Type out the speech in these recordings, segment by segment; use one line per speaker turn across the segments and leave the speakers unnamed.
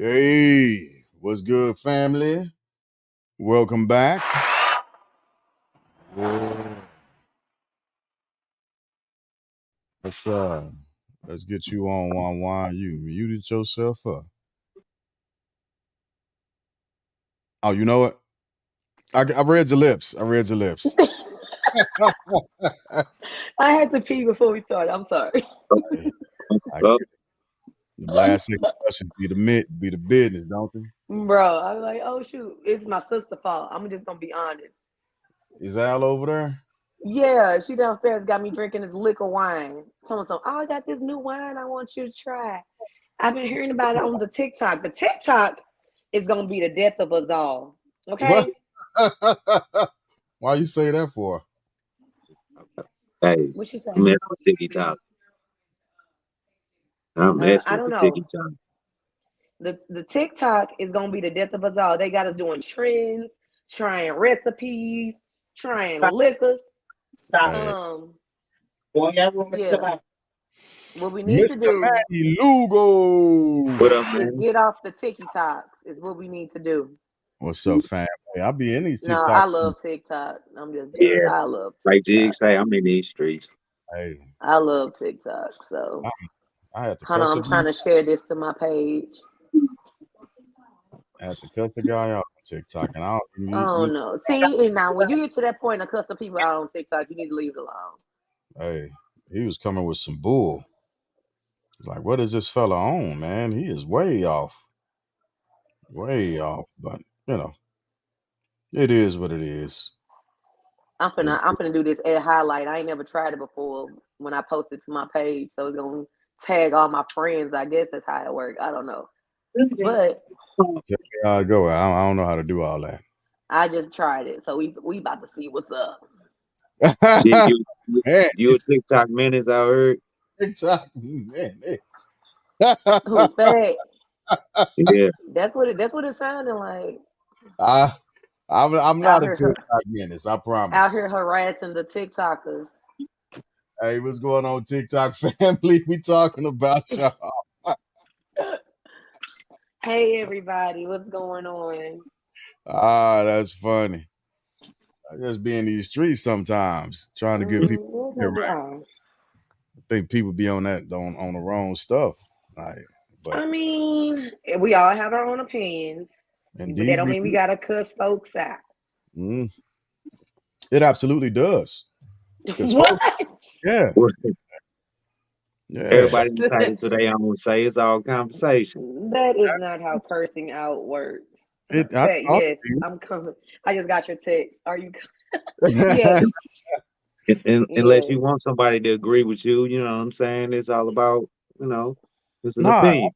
Hey, what's good, family? Welcome back. Yeah. Let's let's get you on one. You muted yourself up. Oh, you know what? I read your lips. I read your lips.
I had to pee before we started. I'm sorry.
Hey, I get it. The last second questions be the business, don't they?
Bro, I'm like, oh shoot, it's my sister's fault. I'm just gonna be honest.
Is Al over there?
Yeah, she downstairs got me drinking this liquor wine. Telling some, oh, I got this new wine I want you to try. I've been hearing about it on the TikTok. The TikTok is gonna be the death of us all.
What?
Okay?
Why you say that for?
Hey,
What she say?
I mess with TikTok. I mess
I
with
don't
the
know.
TikTok.
The TikTok is gonna be the death of us all. They got us doing trends, trying recipes, trying liquors.
Hey,
Yeah. What we need to
Mr.
do
Matty Lugo.
What up,
is
man?
get off the TikToks. Is what we need to do.
What's up, fam? Hey, I'll be in these
No,
TikTok.
I love TikTok. I'm just
Yeah,
I love
like
TikTok.
Jig say, I'm in these streets.
Hey,
I love TikTok. So
I had to
hold
cuss
on,
a
I'm trying to share this to my page.
I had to cut the guy off on TikTok, and I don't
Oh no. See, and now when you get to that point of cussing people out on TikTok, you need to leave it alone.
hey, he was coming with some bull. Like, what is this fella on, man? He is way off, way off. But you know, it is what it is.
I'm gonna do this ad highlight. I ain't never tried it before when I post it to my page. So it's gonna tag all my friends. I guess that's how it works. I don't know. But
Tell me how it go. I don't know how to do all that.
I just tried it. So we about to see what's up.
Jig,
Man,
you a
it's
TikTok menace, I heard.
TikTok, man.
Who fat?
Yeah,
That's what it sounded like.
I, I'm
Out
not a
here
TikTok menace. I
out
promise.
here harassing the TikTokers.
Hey, what's going on, TikTok family? We talking about y'all.
Hey everybody, what's going on?
Ah, that's funny. I just be in these streets sometimes trying to get people here, right?
Oh.
I think people be on on the wrong stuff. Like, but
I mean, we all have our own opinions, but that
indeed
don't
we
mean we
do.
gotta cuss folks out.
Mm, it absolutely does. Because
What?
folks, yeah,
Well,
yeah.
everybody entitled to their own say. It's all conversation.
That is not how cursing out works.
I
Fat,
talk
yes,
to
I'm coming. I just got your text. Are you?
you.
Yes,
Unless
yes.
you want somebody to agree with you, you know what I'm saying? It's all about, you know, it's an
Nah,
opinion.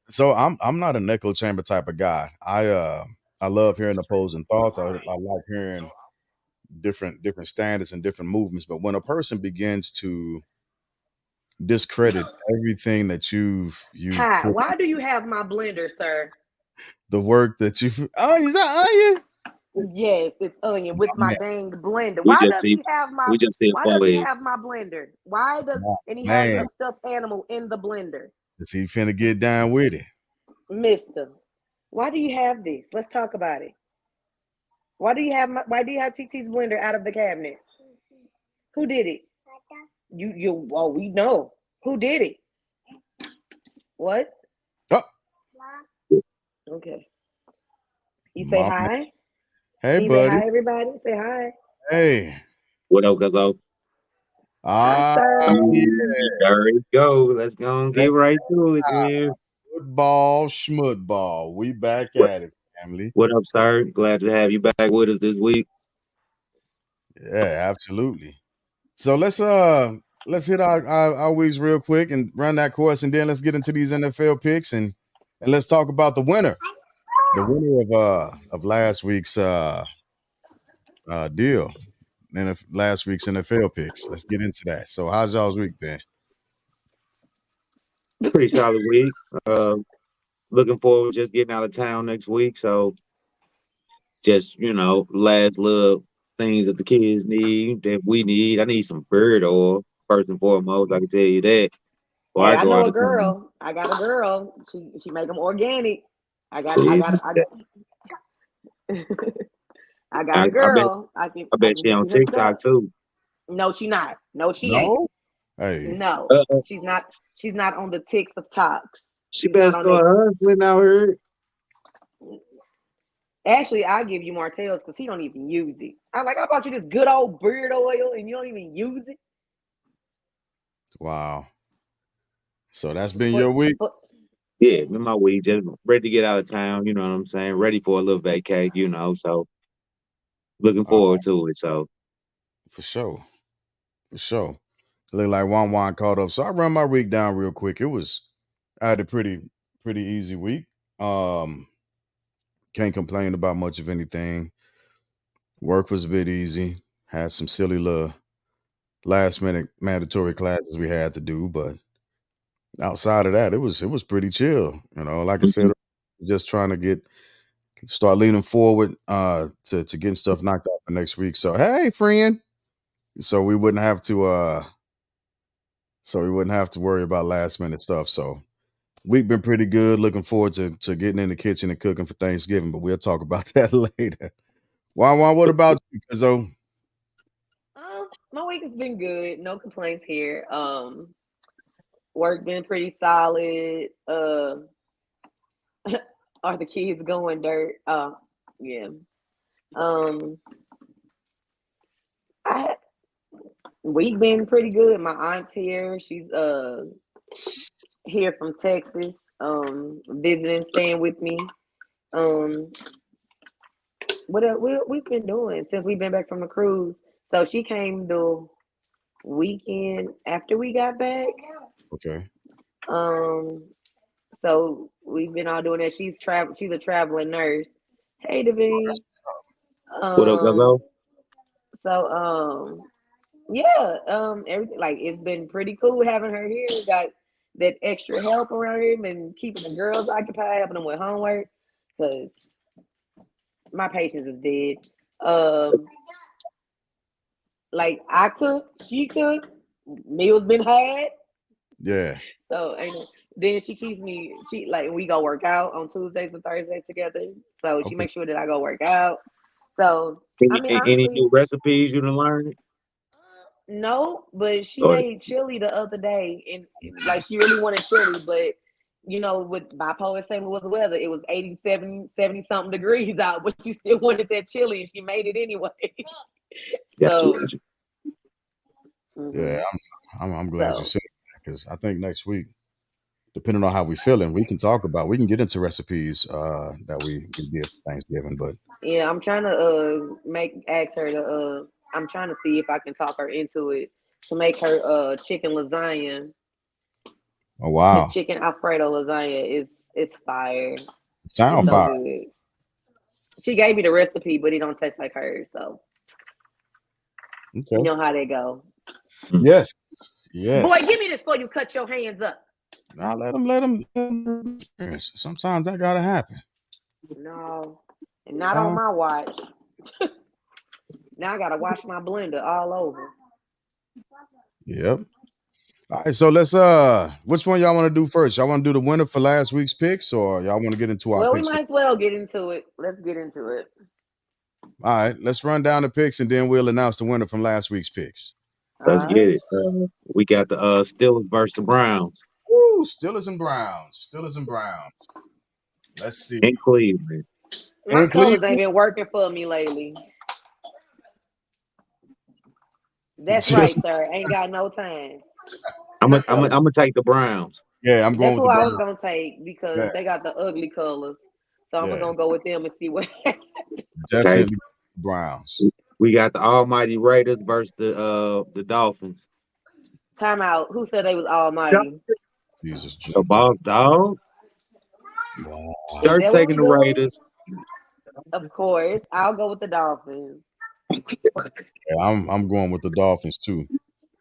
so I'm not an echo chamber type of guy. I love hearing opposing thoughts. I like hearing different standards and different movements. But when a person begins to discredit everything that you've
Hi.
put,
Why do you have my blender, sir?
the work that you is that onion?
Yes, it's onion with
My
my
man,
dang blender.
We
Why
just
does
see
he have my
we just see a
why does he
forehead.
have my blender? Why does
my
and he has
man,
a stuffed animal in the blender?
is he finna get down with it?
Mister, why do you have this? Let's talk about it. Why do you have TT's blender out of the cabinet? Who did it? You well, we know. Who did it? What?
Oh,
Okay. You say
my man.
hi?
Hey,
Can you say
buddy.
hi, everybody? Say hi.
Hey.
What up, Gazzo?
Hi,
Ah,
sir.
yeah.
There we go. Let's go and get
That's
right to it, man.
football, schmutball. We back
What
at it, family.
what up, sir? Glad to have you back with us this week.
Yeah, absolutely. So let's hit our weeks real quick and run that course, and then let's get into these NFL picks and let's talk about the winner. The winner of last week's deal. And last week's NFL picks. Let's get into that. So how's y'all's week been?
Pretty solid week. Looking forward to just getting out of town next week. So just, last little things that the kids need, that we need. I need some bird oil, first and foremost. I can tell you that. Before
Hey,
I
I
go
know
out
a
of town.
girl. I got a girl. She make them organic. I got
See,
I got a
I bet
girl.
I
I
bet
can
she on
get you hooked
TikTok
up.
too.
No, she not. No, she ain't.
No? Hey,
No,
Uh,
she's not. She's not on the ticks of talks.
she
She's
better
not on
start
that.
hustling out here.
Actually, I'll give you Martell's because he don't even use it. I'm like, I bought you this good old beard oil and you don't even use it.
wow. So that's been
For
your week?
for
Yeah, me and my week just ready to get out of town. You know what I'm saying? Ready for a little vacay. So looking
Uh,
forward to it. So
for sure. For sure. Look like Juan caught up. So I run my week down real quick. I had a pretty easy week. Um, can't complain about much of anything. Work was a bit easy. Had some silly little last minute mandatory classes we had to do, but outside of that, it was pretty chill. Like I said,
mhm.
just trying to start leaning forward to getting stuff knocked out for next week. So hey, friend. So we wouldn't have to worry about last minute stuff. So week been pretty good. Looking forward to getting in the kitchen and cooking for Thanksgiving, but we'll talk about that later. Juan, what about you? Cuzzo?
my week has been good. No complaints here. Work been pretty solid. Are the kids going dirt? Yeah. Um, I week been pretty good. My aunt's here. She's here from Texas. Visiting, staying with me. Um, we've been doing since we've been back from the cruise. So she came the weekend after we got back.
Okay.
Um, so we've been all doing that. She's a traveling nurse. Hey, Devine.
What up,
Um,
Guzzo?
so yeah, everything like it's been pretty cool having her here. Got that extra help around here and keeping the girls occupied, helping them with homework because my patience is dead. Um, like I cook, she cook, meals been had.
Yeah.
So then she keeps me. She like we go work out on Tuesdays and Thursdays together. So she
Okay.
makes sure that I go work out. So I mean,
Any
honestly,
new recipes you done learned?
no. But she
Or
made chili the other day, and like she really wanted chili, but with bipolar St. Louis weather, it was 87, 70 something degrees out, but she still wanted that chili, and she made it anyway.
got you,
So,
got you.
Yeah,
mhm.
I'm glad you
So
said that because I think next week, depending on how we feeling, we can get into recipes that we did for Thanksgiving. But
yeah, I'm trying to make ask her to I'm trying to see if I can talk her into it to make her chicken lasagna.
oh
His
wow,
chicken Alfredo lasagna is it's fire. It's
sound
so
fire.
good. She gave me the recipe, but it don't taste like hers. So you
Okay.
know how they go.
Mm.
Yes.
Boy,
Yes.
give me this before you cut your hands up.
Now let them experience. Sometimes that gotta happen.
No, and not on
Uh,
my watch. Now I gotta wash my blender all over.
yep. All right, so let's which one y'all want to do first? Y'all want to do the winner for last week's picks, or y'all want to get into our
Well, we
picks for
might as well get into it. Let's get into it.
all right, let's run down the picks and then we'll announce the winner from last week's picks.
All
Let's get
right.
it. We got the Steelers versus the Browns
Woo, Steelers and Browns. Steelers and Browns. Let's see.
in Cleveland.
My
In
colors ain't
Cleveland.
been working for me lately. That's
Just
right, sir. Ain't got no time.
I'm gonna take the Browns.
yeah, I'm going
That's
with
who
the
I was
Browns.
gonna take
Yeah,
because they got the ugly colors. So I'm
yeah,
gonna go with them and see what.
Okay,
definitely Browns.
we got the Almighty Raiders versus the Dolphins.
Time out. Who said they was almighty?
Jesus,
The boss dog.
Is
wow.
Dirt
that what
taking
we
the
doing?
Raiders.
Of course. I'll go with the Dolphins.
Yeah, I'm going with the Dolphins too.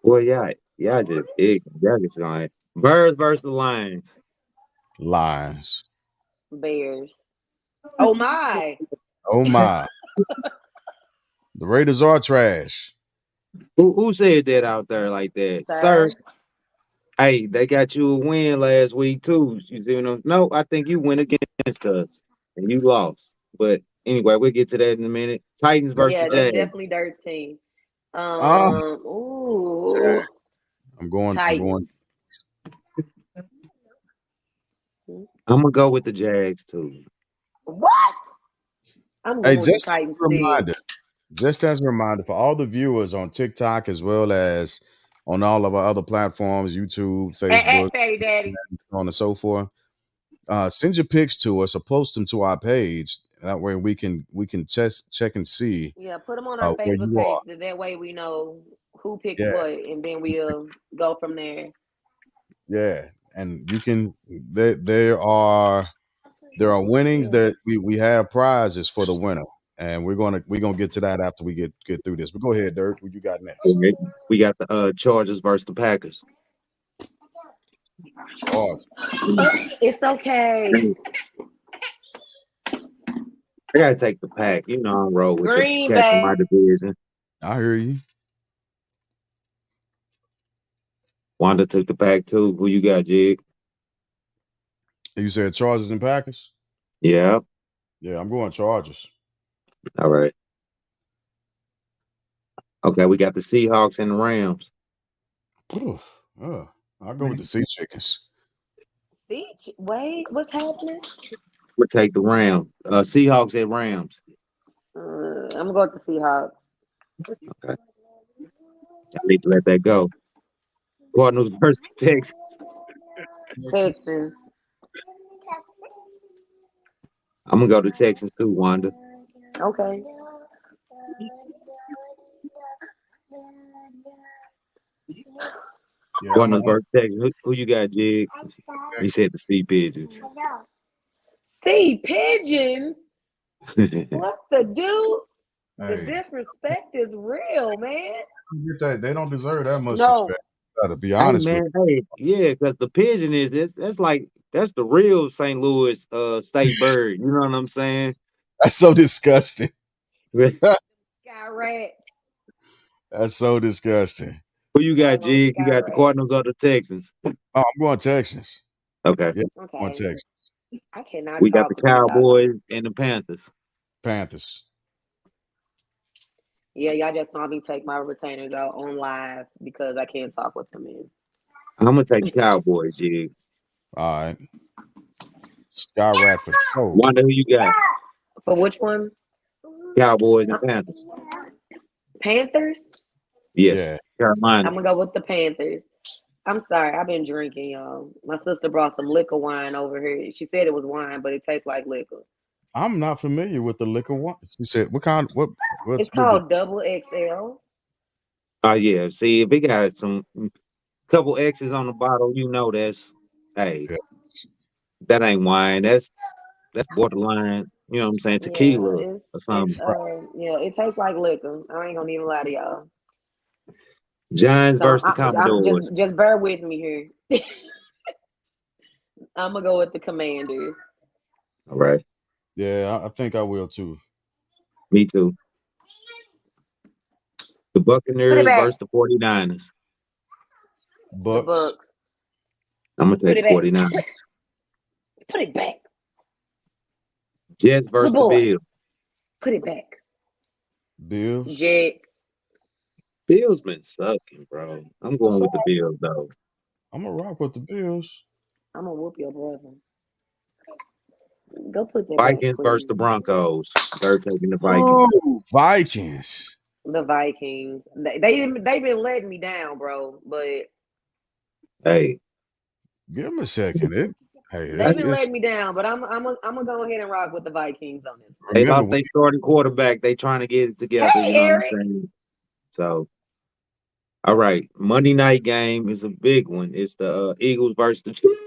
Well, yeah, just ignorant. Y'all just going Birds versus the Lions.
Lions.
Bears. Oh my,
Oh my, the Raiders are trash.
Who said that out there like that, sir?
sir.
Hey, they got you a win last week too. You see what I'm? No, I think you went against us. and you lost. But anyway, we'll get to that in a minute. Titans versus the
Yeah, that's
Jags.
definitely Dirt's team.
Ah,
Ooh,
I'm going.
Titans.
I'm gonna go with the Jags too.
What? I'm
Hey,
going with the Titans still.
just as a reminder for all the viewers on TikTok as well as on all of our other platforms, YouTube, Facebook,
At Fairy Daddy.
so on and so forth. Send your pics to us or post them to our page. That way we can check and see
Yeah, put them on our
where
Facebook
you
page.
are.
So that way we know who picked
Yeah,
what, and then we'll go from there.
yeah. And you can there are winnings that we have prizes for the winner. And we're gonna get to that after we get through this. But go ahead, Dirk. What you got next?
Okay. We got the Chargers versus the Packers.
Charge.
It's okay.
I gotta take the Pack. You know I'm roll with the
Green
cats in my
Bay.
division.
I hear you.
Wanda took the Pack too. Who you got, Jig?
You said Chargers and Packers?
Yeah.
Yeah, I'm going Chargers.
All right. Okay, we got the Seahawks and the Rams.
Oof. I'll go with the Sea Chickens.
See, wait, what's happening?
We'll take the Rams. Seahawks at Rams.
I'm going with the Seahawks.
Okay. I need to let that go. Cardinals versus the Texans.
Texans.
I'm gonna go to Texans too, Wanda.
Okay.
Yeah,
Cardinals versus Texans. Who you got, Jig? You
Texans.
said the Sea Pigeons.
See, pigeons. What the dude? The
Hey,
disrespect is real, man.
get that. They don't deserve that much
No,
respect. To be
Hey
honest with
man, hey, yeah, because the pigeon is that's the real St. Louis state bird. You know what I'm saying?
that's so disgusting.
Who
sky rat.
That's so disgusting.
you got,
Doggone
Jig? You
sky
got the
rat.
Cardinals or the Texans?
Oh, I'm going Texans.
Okay.
Yeah, I'm going
Okay.
Texans.
I cannot
We got the
talk when we talking.
Cowboys and the Panthers.
Panthers.
Yeah, y'all just saw me take my retainers out on live because I can't talk with them in.
I'm gonna take the Cowboys, Jig.
All right. Sky Rat for sure.
Wanda, who you got?
For which one?
Cowboys and Panthers.
Panthers?
Yes,
Yeah.
Carolina.
I'm gonna go with the Panthers. I'm sorry, I've been drinking, y'all. My sister brought some liquor wine over here. She said it was wine, but it tastes like liquor.
I'm not familiar with the liquor one. She said, what kind what's
It's
what is
called Double XL.
Oh yeah. See, if it got some couple X's on the bottle, you know hey,
yeah.
that ain't wine. That's borderline. You know what I'm saying?
Yeah,
Tequila or something.
it tastes like liquor. I ain't gonna even lie to y'all.
Giants
So
versus the
I'm
Commodores.
just bear with me here. I'm gonna go with the Commanders.
All right.
Yeah, I think I will too.
Me too. The
Put it
Buccaneers
back.
versus the 49ers.
The
Bucks.
Bucks.
I'm gonna
Put
take
it
the
back.
49ers.
Put it back.
Jets
Good
versus the
boy.
Bills.
Put it back.
Bills.
Jets.
Bills been sucking, bro. I'm
That's
going with the
all.
Bills though.
I'm gonna rock with the Bills.
I'm gonna whoop your brother. Go put that back,
Vikings versus
please.
the Broncos. They're taking the Vikings.
Oh, Vikings.
The Vikings. They've been letting me down, bro. But
Hey,
Give them a second.
they've been
It's
letting me down. But I'm gonna go ahead and rock with the Vikings on this.
they
remember
lost their starting quarterback. They trying to get it together.
Hey,
You know what I'm
Eric.
saying? So, all right. Monday night game is a big one. It's the Eagles versus the Chiefs.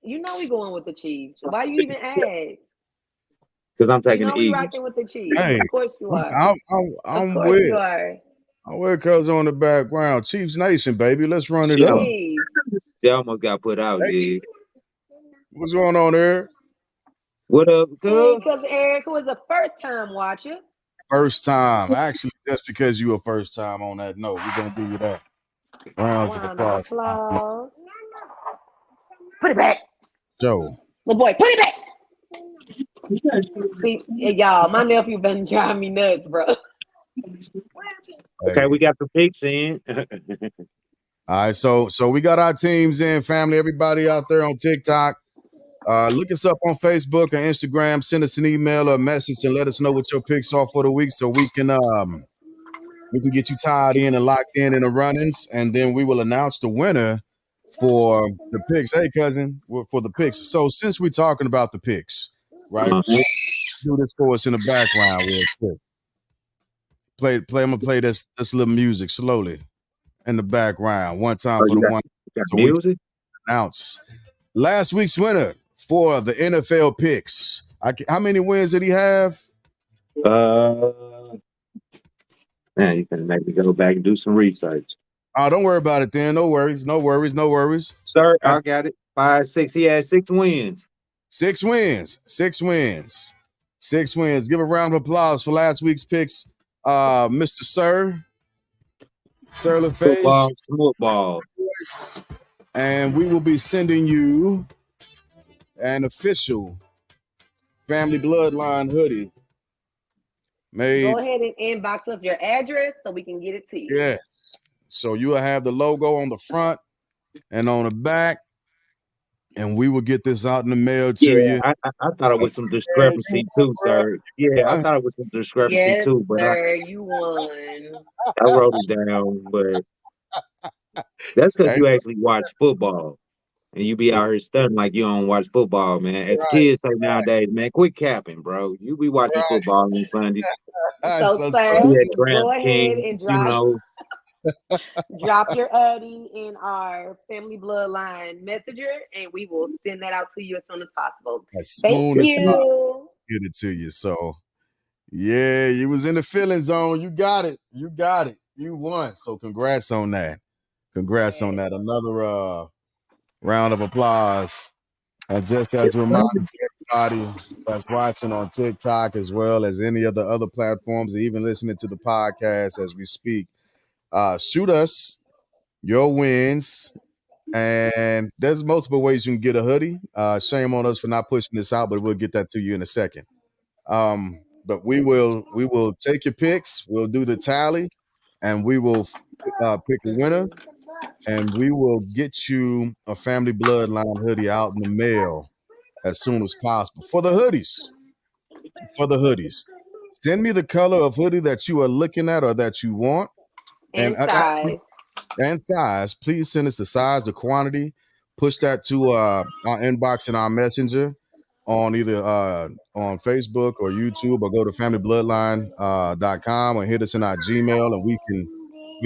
You know we going with the Chiefs. Why you even ask?
Because I'm
You
taking the
know we
Eagles.
rocking with the Chiefs.
dang.
Of course you are. Of
I'm
course you
with.
are.
I'm with cuz on the background. Chiefs Nation, baby. Let's run it up.
Chiefs.
They almost got put out,
Hey,
Jig.
what's going on there?
What up,
Hey,
cuz?
because Eric was a first time watcher.
First time. Actually, just because you were first time on that note, we're gonna give you that rounds of
Round of
applause.
applause. Put it back.
Joe.
Little boy, put it back. See, y'all, my nephew been driving me nuts, bro.
Okay,
Hey.
we got the picks in.
All right, so we got our teams in, family. Everybody out there on TikTok, look us up on Facebook and Instagram. Send us an email or a message and let us know what your picks are for the week, so we can get you tied in and locked in the run-ins, and then we will announce the winner for the picks. Hey, cousin, for the picks. So since we're talking about the picks, right? Do this for us in the background real quick. I'm gonna play this little music slowly in the background one time
Oh,
for
you
the
got,
one,
you got
so we can
music?
announce last week's winner for the NFL picks. How many wins did he have?
Uh, Man, you can make me go back and do some research.
Oh, don't worry about it then. No worries.
Sir,
Uh,
I got it. 5, 6. He had 6 wins.
6 wins. Give a round of applause for last week's picks, Mr. Sir LaFace.
Football, football.
And we will be sending you an official Family Bloodline hoodie made.
Go ahead and inbox us your address so we can get it to you.
Yeah. So you will have the logo on the front and on the back, and we will get this out in the mail to
Yeah,
you.
I thought it was some discrepancy too, sir. Yeah, I thought it was some discrepancy
Yes,
too, but
sir, you won.
I wrote it down. But that's because
Hey,
you actually watch football and you be out here studying like you don't watch football, man. As the kids say nowadays, man, quit capping, bro. You be watching football on Sundays.
So,
so
sir,
Yeah,
go ahead and
DraftKings, you know.
drop your Addy in our Family Bloodline messenger, and we will send that out to you as soon as possible.
as
Thank
soon as possible,
you.
get it to you. So yeah, you was in the feeling zone. You got it. You won. So congrats on that. Another round of applause. And just as a reminder for everybody that's watching on TikTok as well as any of the other platforms, even listening to the podcast as we speak, shoot us your wins. And there's multiple ways you can get a hoodie. Shame on us for not pushing this out, but we'll get that to you in a second. But we will take your picks. We'll do the tally, and we will pick a winner, and we will get you a Family Bloodline hoodie out in the mail as soon as possible. For the hoodies, send me the color of hoodie that you are looking at or that you want,
And
actually,
size.
and size. Please send us the size, the quantity. Push that to our inbox in our messenger on either on Facebook or YouTube, or go to familybloodline.com or hit us in our Gmail, and we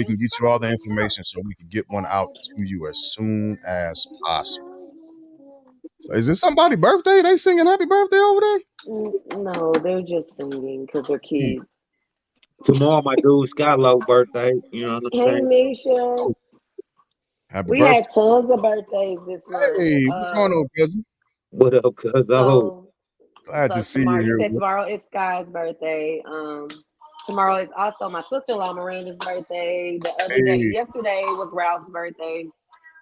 can get you all the information so we can get one out to you as soon as possible. So is this somebody's birthday? They singing happy birthday over there?
No, they're just singing because they're kids.
Tomorrow my dude Skylow birthday, you know what I'm
Hey,
saying?
Misha.
Happy
We
birthday.
had tons of birthdays this month.
Hey, what's going on, cousin?
What up, cuz? Oh,
So,
Glad to
so
see you
tomorrow, you
here.
said tomorrow is Sky's birthday. Tomorrow is also my sister-in-law Miranda's birthday. The other day,
Hey,
yesterday was Ralph's birthday.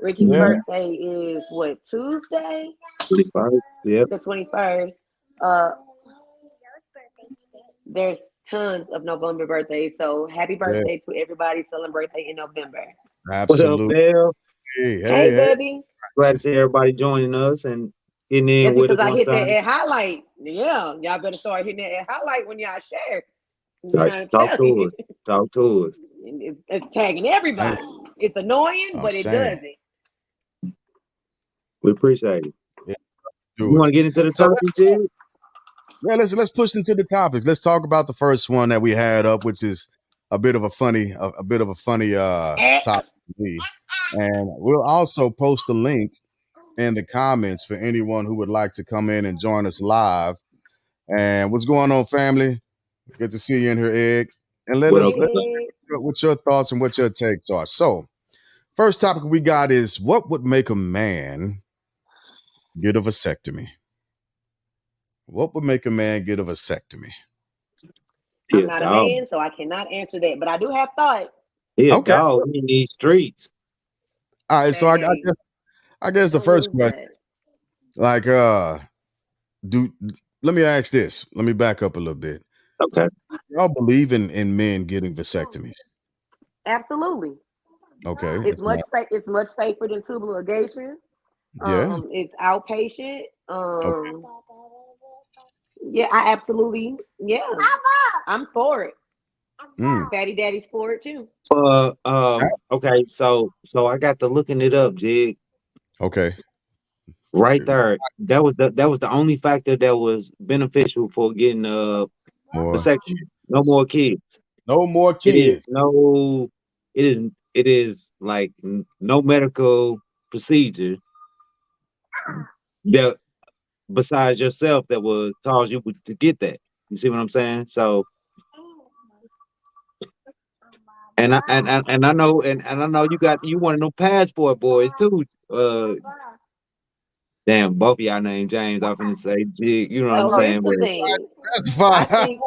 Ricky's
yeah,
birthday is what, Tuesday?
21st. Yep.
The 21st. Uh, there's tons of November birthdays. So happy
yeah,
birthday to everybody celebrating birthday in November.
What up,
absolutely.
Bell?
Hey,
Hey,
hey, hey.
baby.
Glad to see everybody joining us and getting in
That's
with
because
us
I
on
hit that
Sunday.
at highlight. Yeah, y'all better start hitting that at highlight when y'all share. I'm
Like,
trying to
talk
tell
to
you.
us. Talk to us.
It's tagging
Hey,
everybody. It's annoying,
I'm
but it
saying,
does it.
We appreciate it.
yeah,
You
do it.
want to get into the
So
topic, Jig?
yeah, let's push into the topics. Let's talk about the first one that we had up, which is a bit of a funny,
Eh,
topic to me. And we'll also post a link in the comments for anyone who would like to come in and join us live. And what's going on, family? Good to see you in here, Egg. And let
What
us
up?
hey,
let
Ed.
what your thoughts and what your takes are. So, first topic we got is what would make a man get a vasectomy? What would make a man get a vasectomy?
He
I'm
a
not a
dog.
man, so I cannot answer that. But I do have thoughts.
He a
Okay.
dog. He in these streets.
All right. So
Hey,
I guess the
don't
first
lose
question,
that.
like, do let me ask this. Let me back up a little bit.
Okay.
Y'all believe in men getting vasectomies?
Absolutely.
Okay,
It's
it's
much
not.
it's much safer than tubal ligation.
Yeah.
It's outpatient.
Okay.
Yeah, I absolutely, yeah, I'm for it.
Mm.
Fatty Daddy's for it too.
Okay. So I got to looking it up, Jig.
Okay.
Right there. That was the only factor that was beneficial for getting
More.
vasectomy. No more kids.
No more
It is
kids.
no. It is like no medical procedure that besides yourself that will cause you to get that. You see what I'm saying? So and I know you one of them passport boys too. Damn, both of y'all named James. I'm finna say Jig. You know what I'm
Oh, here's
saying?
the
But
thing.
That's
I
fine.
think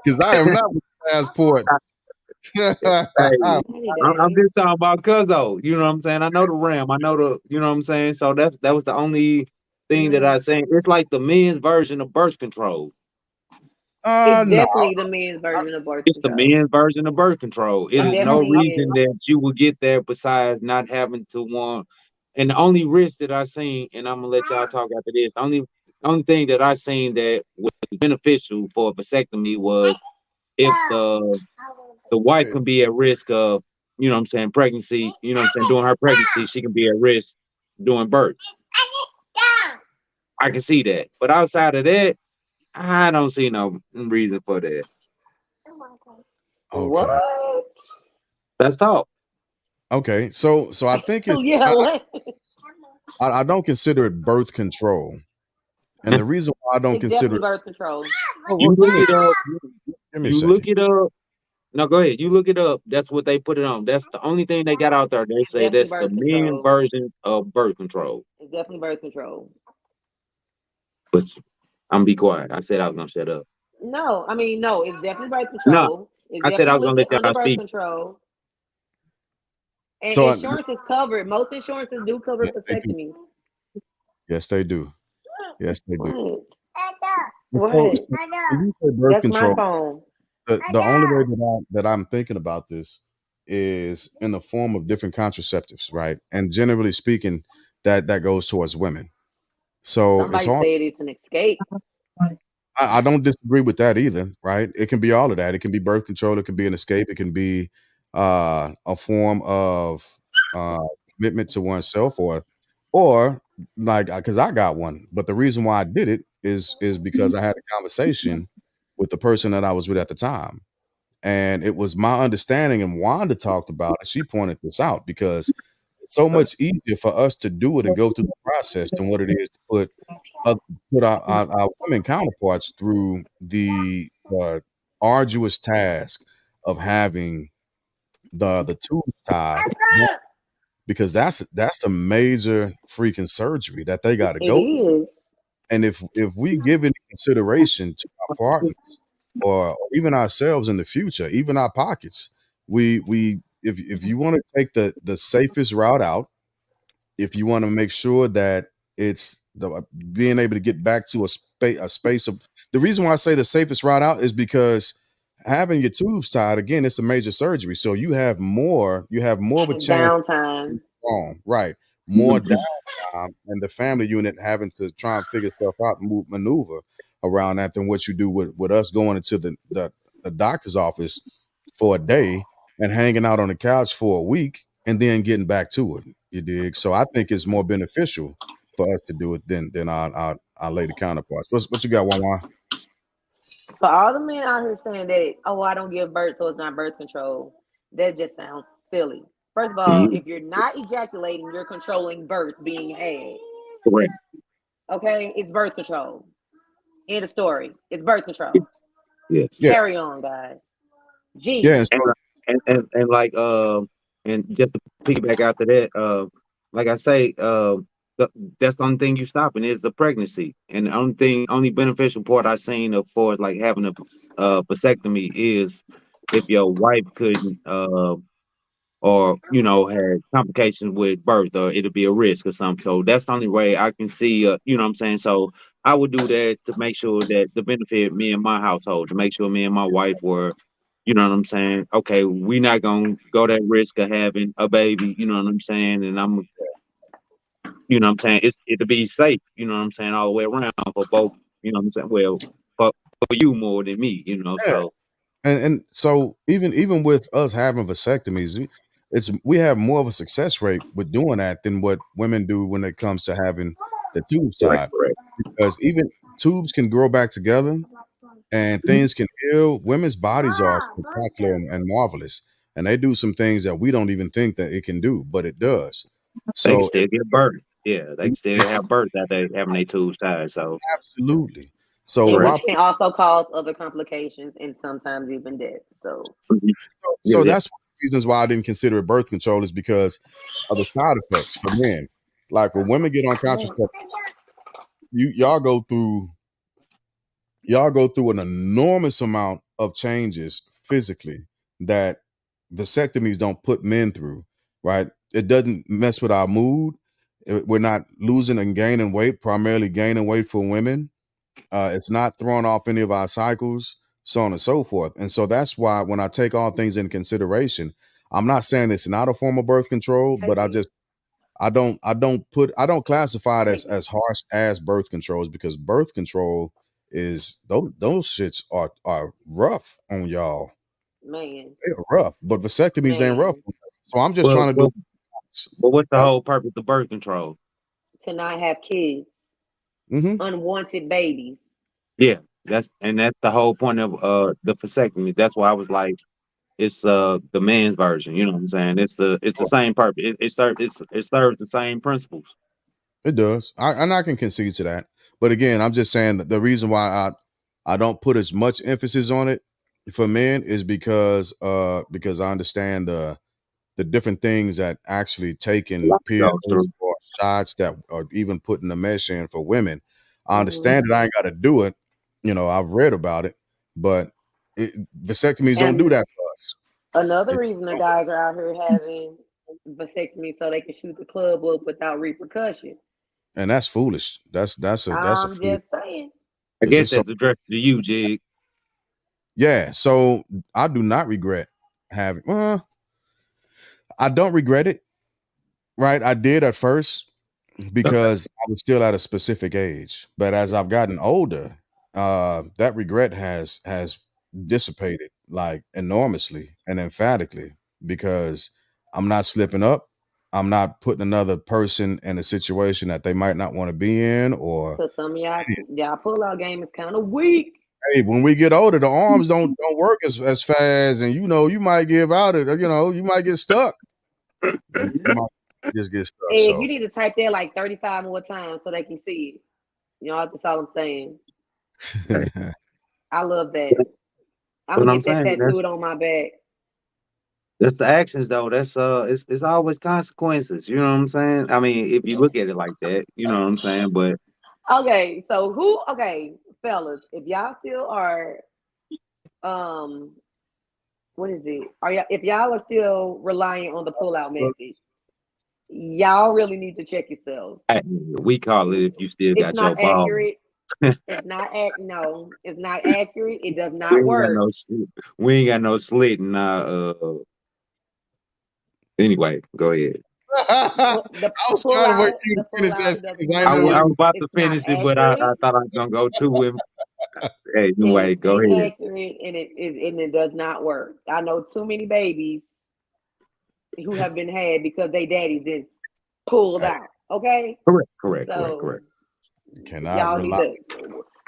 Because I am not with passport.
hey,
Fatty
I'm
Daddy.
just talking about Cuzzo. You know what I'm saying? I know the Ram. I know the. You know what I'm saying? So that was the only thing that I
Mm.
saying. It's like the men's version of birth control.
It's
No.
definitely the men's version of birth
It's the
control.
men's version of birth control. It
It
is no
definitely
reason
is.
that you would get that besides not having to want. And the only risk that I seen, and I'm gonna let y'all talk after this. The only thing that I seen that was beneficial for a vasectomy was if the wife can be at risk of, you know what I'm saying, pregnancy. You know what I'm saying, during her pregnancy, she can be at risk during birth. I can see that, but outside of that, I don't see no reason for that.
Okay.
What?
Let's talk.
Okay. So I think it's
Yeah, what?
I don't consider it birth control. And the reason why I don't
It's
consider
definitely
it,
birth control.
oh, well,
You look it up.
give me a
You
second.
look it up. No, go ahead. You look it up. That's what they put it on. That's the only thing they got out there. They
It's
say
definitely
that's the
birth
men
control.
versions of birth control.
It's definitely birth control.
But I'm be quiet. I said I was gonna shut up.
No, I mean no. It's definitely birth
No,
control. It's
I said I
definitely
was gonna
listed
let
under
y'all
birth
speak.
control. And
So
insurance is covered. Most insurances do cover
yes, they do.
vasectomies.
Yes, they do. Yes, they do.
What?
And so,
What?
so when you say birth
That's my
control,
phone.
the only way that I'm thinking about this is in the form of different contraceptives, right? And generally speaking, that goes towards women. So it's
Somebody
hard.
said it's an escape.
I don't disagree with that either, right? It can be all of that. It can be birth control. It can be an escape. It can be a form of uh, commitment to oneself, or like because I got one. But the reason why I did it is because I had a conversation with the person that I was with at the time, and it was my understanding. And Wanda talked about it. She pointed this out because it's so much easier for us to do it and go through the process than what it is to uh, put our women counterparts through the arduous task of having the tubes tied because that's a major freaking surgery that they got to
It
go.
is.
And if we give any consideration to our partners or even ourselves in the future, even our pockets, we if you want to take the safest route out, if you want to make sure that it's being able to get back to a space of the reason why I say the safest route out is because having your tubes tied again, it's a major surgery, so you have more of a
And it's
chance
downtime.
wrong, right? More downtime and the family unit having to try and figure stuff out and maneuver around that than what you do with us going into the doctor's office for a day and hanging out on the couch for a week and then getting back to it. You dig? So I think it's more beneficial for us to do it than our lady counterparts. What you got, Wawa?
For all the men out here saying that, oh, I don't give birth, so it's not birth control, that just sounds silly. First of all,
Mhm.
if you're not ejaculating, you're controlling birth being had.
Correct.
Okay? It's birth control. End of story. It's birth control.
Yes. Yes.
Yeah,
Carry on, guys.
yeah,
G.
and
And
so
and like and just to piggyback after that, like I say, the, that's the only thing you stopping is the pregnancy, and the only beneficial part I seen of for like having a vasectomy is if your wife couldn't or had complications with birth or it'll be a risk or something. So that's the only way I can see. You know what I'm saying? So I would do that to make sure that to benefit me and my household, to make sure me and my wife were, you know what I'm saying? Okay, we not gonna go that risk of having a baby, you know what I'm saying? And I'm, you know what I'm saying? It to be safe, you know what I'm saying, all the way around for both, you know what I'm saying? Well, for you more than me, you know.
Yeah.
So
And so even with us having vasectomies, we have more of a success rate with doing that than what women do when it comes to having the tubes
correct,
tied.
correct.
Because even tubes can grow back together and
Mhm.
things can heal. Women's bodies are spectacular and marvelous, and they do some things that we don't even think that it can do, but it does.
They can
So
still get birth. Yeah, they can still have birth after having their tubes tied. So
absolutely. So
And
correct.
why?
which can also cause other complications and sometimes even death. So
Mhm. Yeah,
So
yeah.
that's one of the reasons why I didn't consider it birth control is because of the side effects for men. Like when women get on contraception, y'all go through an enormous amount of changes physically that vasectomies don't put men through, right? It doesn't mess with our mood. We're not losing and gaining weight, primarily gaining weight for women. It's not throwing off any of our cycles, so on and so forth. And so that's why when I take all things into consideration, I'm not saying it's not a form of birth control, but
take it.
I don't classify it
Take it.
as harsh as birth controls because birth control is those shits are rough on y'all.
Man.
They are rough, but vasectomies ain't rough.
Man.
So I'm just
Well,
trying to do
well, but what's the whole purpose of birth control?
To not have kids.
mm-hmm.
Unwanted babies.
Yeah, that's the whole point of the vasectomy. That's why I was like, it's the man's version. You know what I'm saying? It's the same purpose. It serves the same principles.
It does. I can concede to that. But again, I'm just saying that the reason why I don't put as much emphasis on it for men is because I understand the different things that actually taking pills
Goes through.
or shots that or even putting the mesh in for women. I
Hmm.
understand that I ain't got to do it. I've read about it, but vasectomies don't do
And
that for us.
another
It
reason the guys are out here having vasectomy so they can shoot the club up without repercussion.
and that's foolish. That's a
I'm
foolish.
just saying.
I
It's
guess
just so
that's addressed to you, Jig.
yeah. So I do not regret having. I don't regret it. Right, I did at first
Okay.
because I was still at a specific age, but as I've gotten older, that regret has dissipated like enormously and emphatically because I'm not slipping up. I'm not putting another person in a situation that they might not want to be in. Or
Cause some of y'all pull out game is kind of weak.
hey, when we get older, the arms don't work as fast, and you might give out it. You might get stuck. You might just get stuck.
Egg, you
So
need to type that like 35 more times so they can see it. That's all I'm saying.
Okay.
I love that. I'm
What
gonna
I'm
get that
saying,
tattooed on my back.
that's the actions though. That's it's always consequences. You know what I'm saying? I mean, if you look at it like that, you know what I'm saying. But
Okay, so fellas, if y'all still are um what is it? Are y'all if y'all are still relying on the pull out method, y'all really need to check yourselves.
we call it if you still
It's
got your
not
ball.
accurate. It's not no, it's not accurate. It does
We
not
ain't got
work.
no we ain't got no slit in anyway, go ahead.
I
The
was
pull
trying to wait
out,
for you
the
to
pull
finish that
out does
sentence. I ain't
I
know
was,
where
I
not.
you
was about to
It's not
finish it, but I
accurate.
thought I was gonna go to him.
It
Anyway, go
ain't
ahead.
accurate, and it does not work. I know too many babies who have been had because they daddies didn't pulled
Hey,
out. Okay,
Correct, correct, correct,
so
correct.
you cannot
y'all need
rely.
to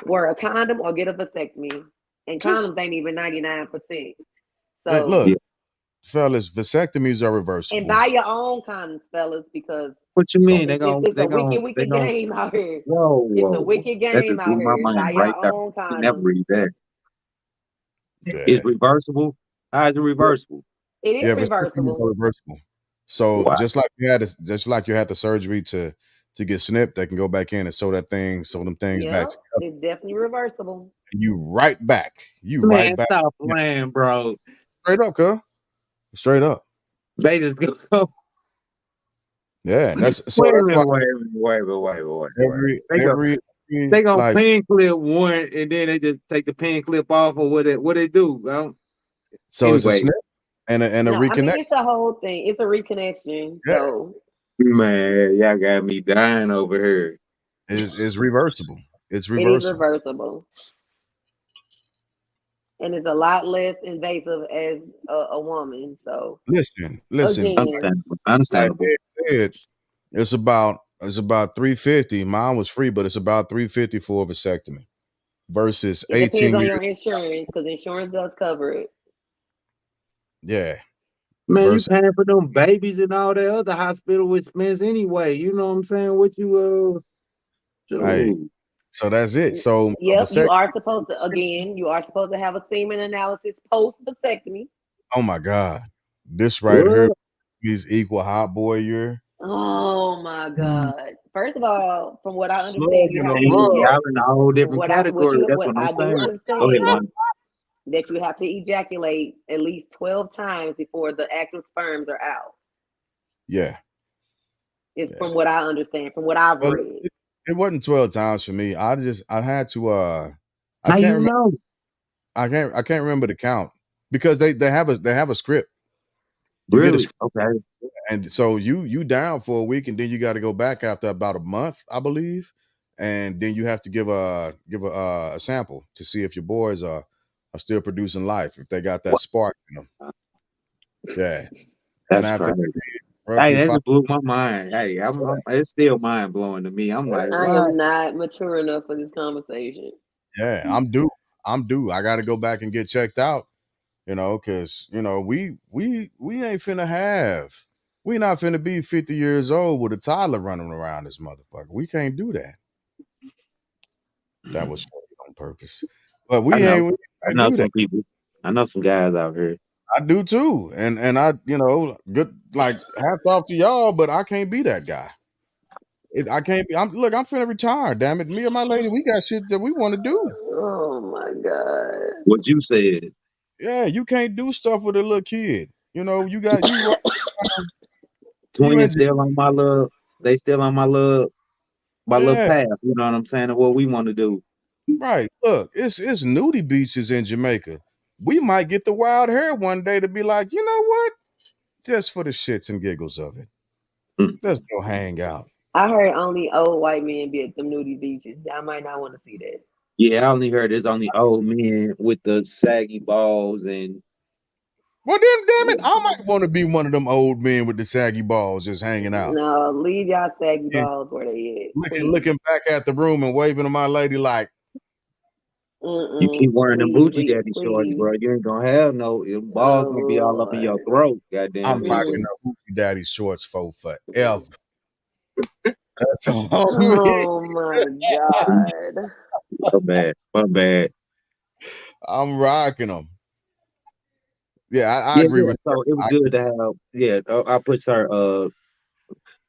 wear a condom or get a vasectomy, and
Just
condoms ain't even 99%.
look,
So
Yeah.
fellas, vasectomies are
and
reversible.
buy your own condoms, fellas, because
What you
Don't
mean? They gon'
it's
they
a
gon'
wicked,
they
wicked
gon'
game out here.
whoa,
It's a
whoa.
wicked
That
game
just
out
blew my
here.
mind
Buy your
right there.
own
You never
condom.
read that. It's
yeah.
reversible. How is it reversible?
It is
Yeah, vasectomies are
reversible.
reversible. So
Wow.
just like you had the surgery to get snipped, they can go back in and sew them things back
Yep,
together.
it's definitely reversible.
And you right back. You right
Man,
back.
stop
Yeah.
playing, bro.
Straight up, cuz. Straight up.
They just go.
Yeah.
Wait a minute, wait a minute, wait a minute, wait a minute, wait a minute.
Every
They go.
every
they gonna
like
pin clip one and then they just take the pin clip off or what they do.
so it's a
Anyway,
snip and a
No, I mean
reconnect.
it's a whole thing. It's a reconnection.
Yeah,
So
man, y'all got me dying over here.
is reversible. It's
it is
reversible.
reversible. And it's a lot less invasive as a woman. So
Listen.
again,
Understandable.
Like
Understandable.
they said, it's about 350. Mine was free, but it's about 350 for a vasectomy versus
it depends
18
on
years.
your insurance because insurance does cover it.
Yeah,
Man, you
versus
paying for them babies and all that other hospital expense anyway. You know what I'm saying? What you
hey,
dude.
so that's it. So a
Yep,
vasectomy.
you are supposed to have a semen analysis post vasectomy.
Oh my God, this right here
What?
is equal hot boy. You're
Oh my God. First of all, from what I understand, you
slugging
have
them
to,
See,
up.
y'all in a whole different category. That's
what
what I'm
I do
saying. Go ahead,
understand
man.
that you have to ejaculate at least 12 times before the active sperms are out.
Yeah,
It's
yeah.
from what I understand, from what I've
Well,
read.
it wasn't 12 times for me. I had to I
How
can't
you
remember.
know?
I can't remember the count because they have a script. You get a
Really?
script,
Okay.
and so you down for a week, and then you got to go back after about a month, I believe, and then you have to give a sample to see if your boys are still producing life, if they got that
What?
spark in them. Yeah, and
That's
after
crazy. Hey,
roughly
that
five.
just blew my mind. Hey, it's still mind blowing to me. I'm like,
I
what?
am not mature enough for this conversation.
Yeah, I'm due. I got to go back and get checked out. Because we ain't finna have. We not finna be 50 years old with a toddler running around this motherfucker. We can't do that. That was on purpose. But
I
we
know.
ain't we
I
can't
know
do that.
some people. I know some guys out here.
I do too. And I, good like hats off to y'all, but I can't be that guy. I can't be. I'm finna retire, damn it. Me and my lady, we got shit that we want to do.
Oh my God.
What you said.
Yeah, you can't do stuff with a little kid. You got you
Twins
and
still on my little. They still on my little
yeah.
path. You know what I'm saying? And what we want to do.
Right. Look, it's nudie beaches in Jamaica. We might get the wild hair one day to be like, you know what? Just for the shits and giggles of it.
Mm.
Let's go hang out.
I heard only old white men be at them nudie beaches. I might not want to see that.
Yeah, I only heard there's only old men with the saggy balls and
Well then damn it, I might want to be one of them old men with the saggy balls just hanging out.
No, leave y'all saggy
And
balls where they at,
looking
please.
looking back at the room and waving to my lady like,
you keep wearing them
Please,
Gucci daddy shorts,
please.
bro. You ain't gonna have no your balls
Oh
gonna be all up in your
Lord.
throat.
I'm
Goddamn it.
rocking
Mm.
the Hoochie Daddy shorts for forever. That's all me.
Oh my God.
My bad. My bad.
I'm rocking them. Yeah, I
Yeah,
agree
yeah.
with
So it was
you.
good to have. Yeah, I put her.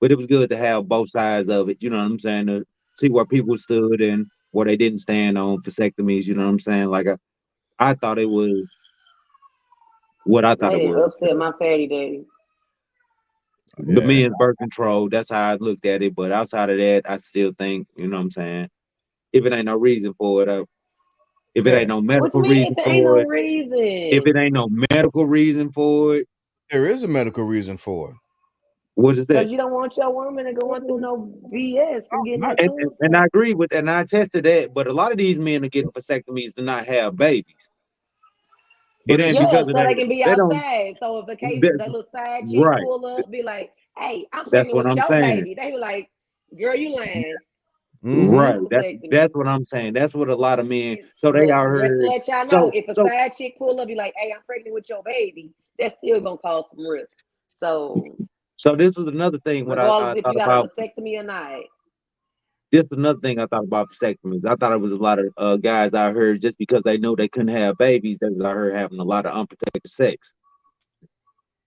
But it was good to have both sides of it. You know what I'm saying? To see where people stood and where they didn't stand on vasectomies. You know what I'm saying? Like I thought it was what I thought
They
it
didn't
was.
upset my fatty daddy.
The
Yeah.
men's birth control. That's how I looked at it. But outside of that, I still think. You know what I'm saying? If it ain't no reason for it, if it ain't
Yeah.
no
What you
medical
mean if
reason
it ain't
for
no
it, if it
reason?
ain't no medical reason for it,
There is a medical reason for it.
what is
Because
that?
you don't want your woman to going through no BS from getting
Not
that
And
tonsil.
I agree with and I attest to that. But a lot of these men are getting vasectomies to not have babies. It
but
ain't
it's
Yeah,
because of
so
that.
they can be
They don't.
outside. So if a case
That,
that little side chick
right.
pull up, be like, "Hey, I'm
That's
pregnant
what
with
I'm
your
saying.
baby." They be like, "Girl, you lying. You
mm-hmm.
Right.
need
That's
vasectomy."
what I'm saying. That's what a lot of men. So they
But
are
just to
heard.
let y'all know,
So
if a
so
side chick pull up, be like, "Hey, I'm pregnant with your baby," that's still gonna cause some risk. So
so this was another thing. What I
regardless if
thought
you got a
about.
vasectomy or not.
This is another thing I thought about vasectomies. I thought it was a lot of guys out here just because they know they couldn't have babies. They was out here having a lot of unprotected sex.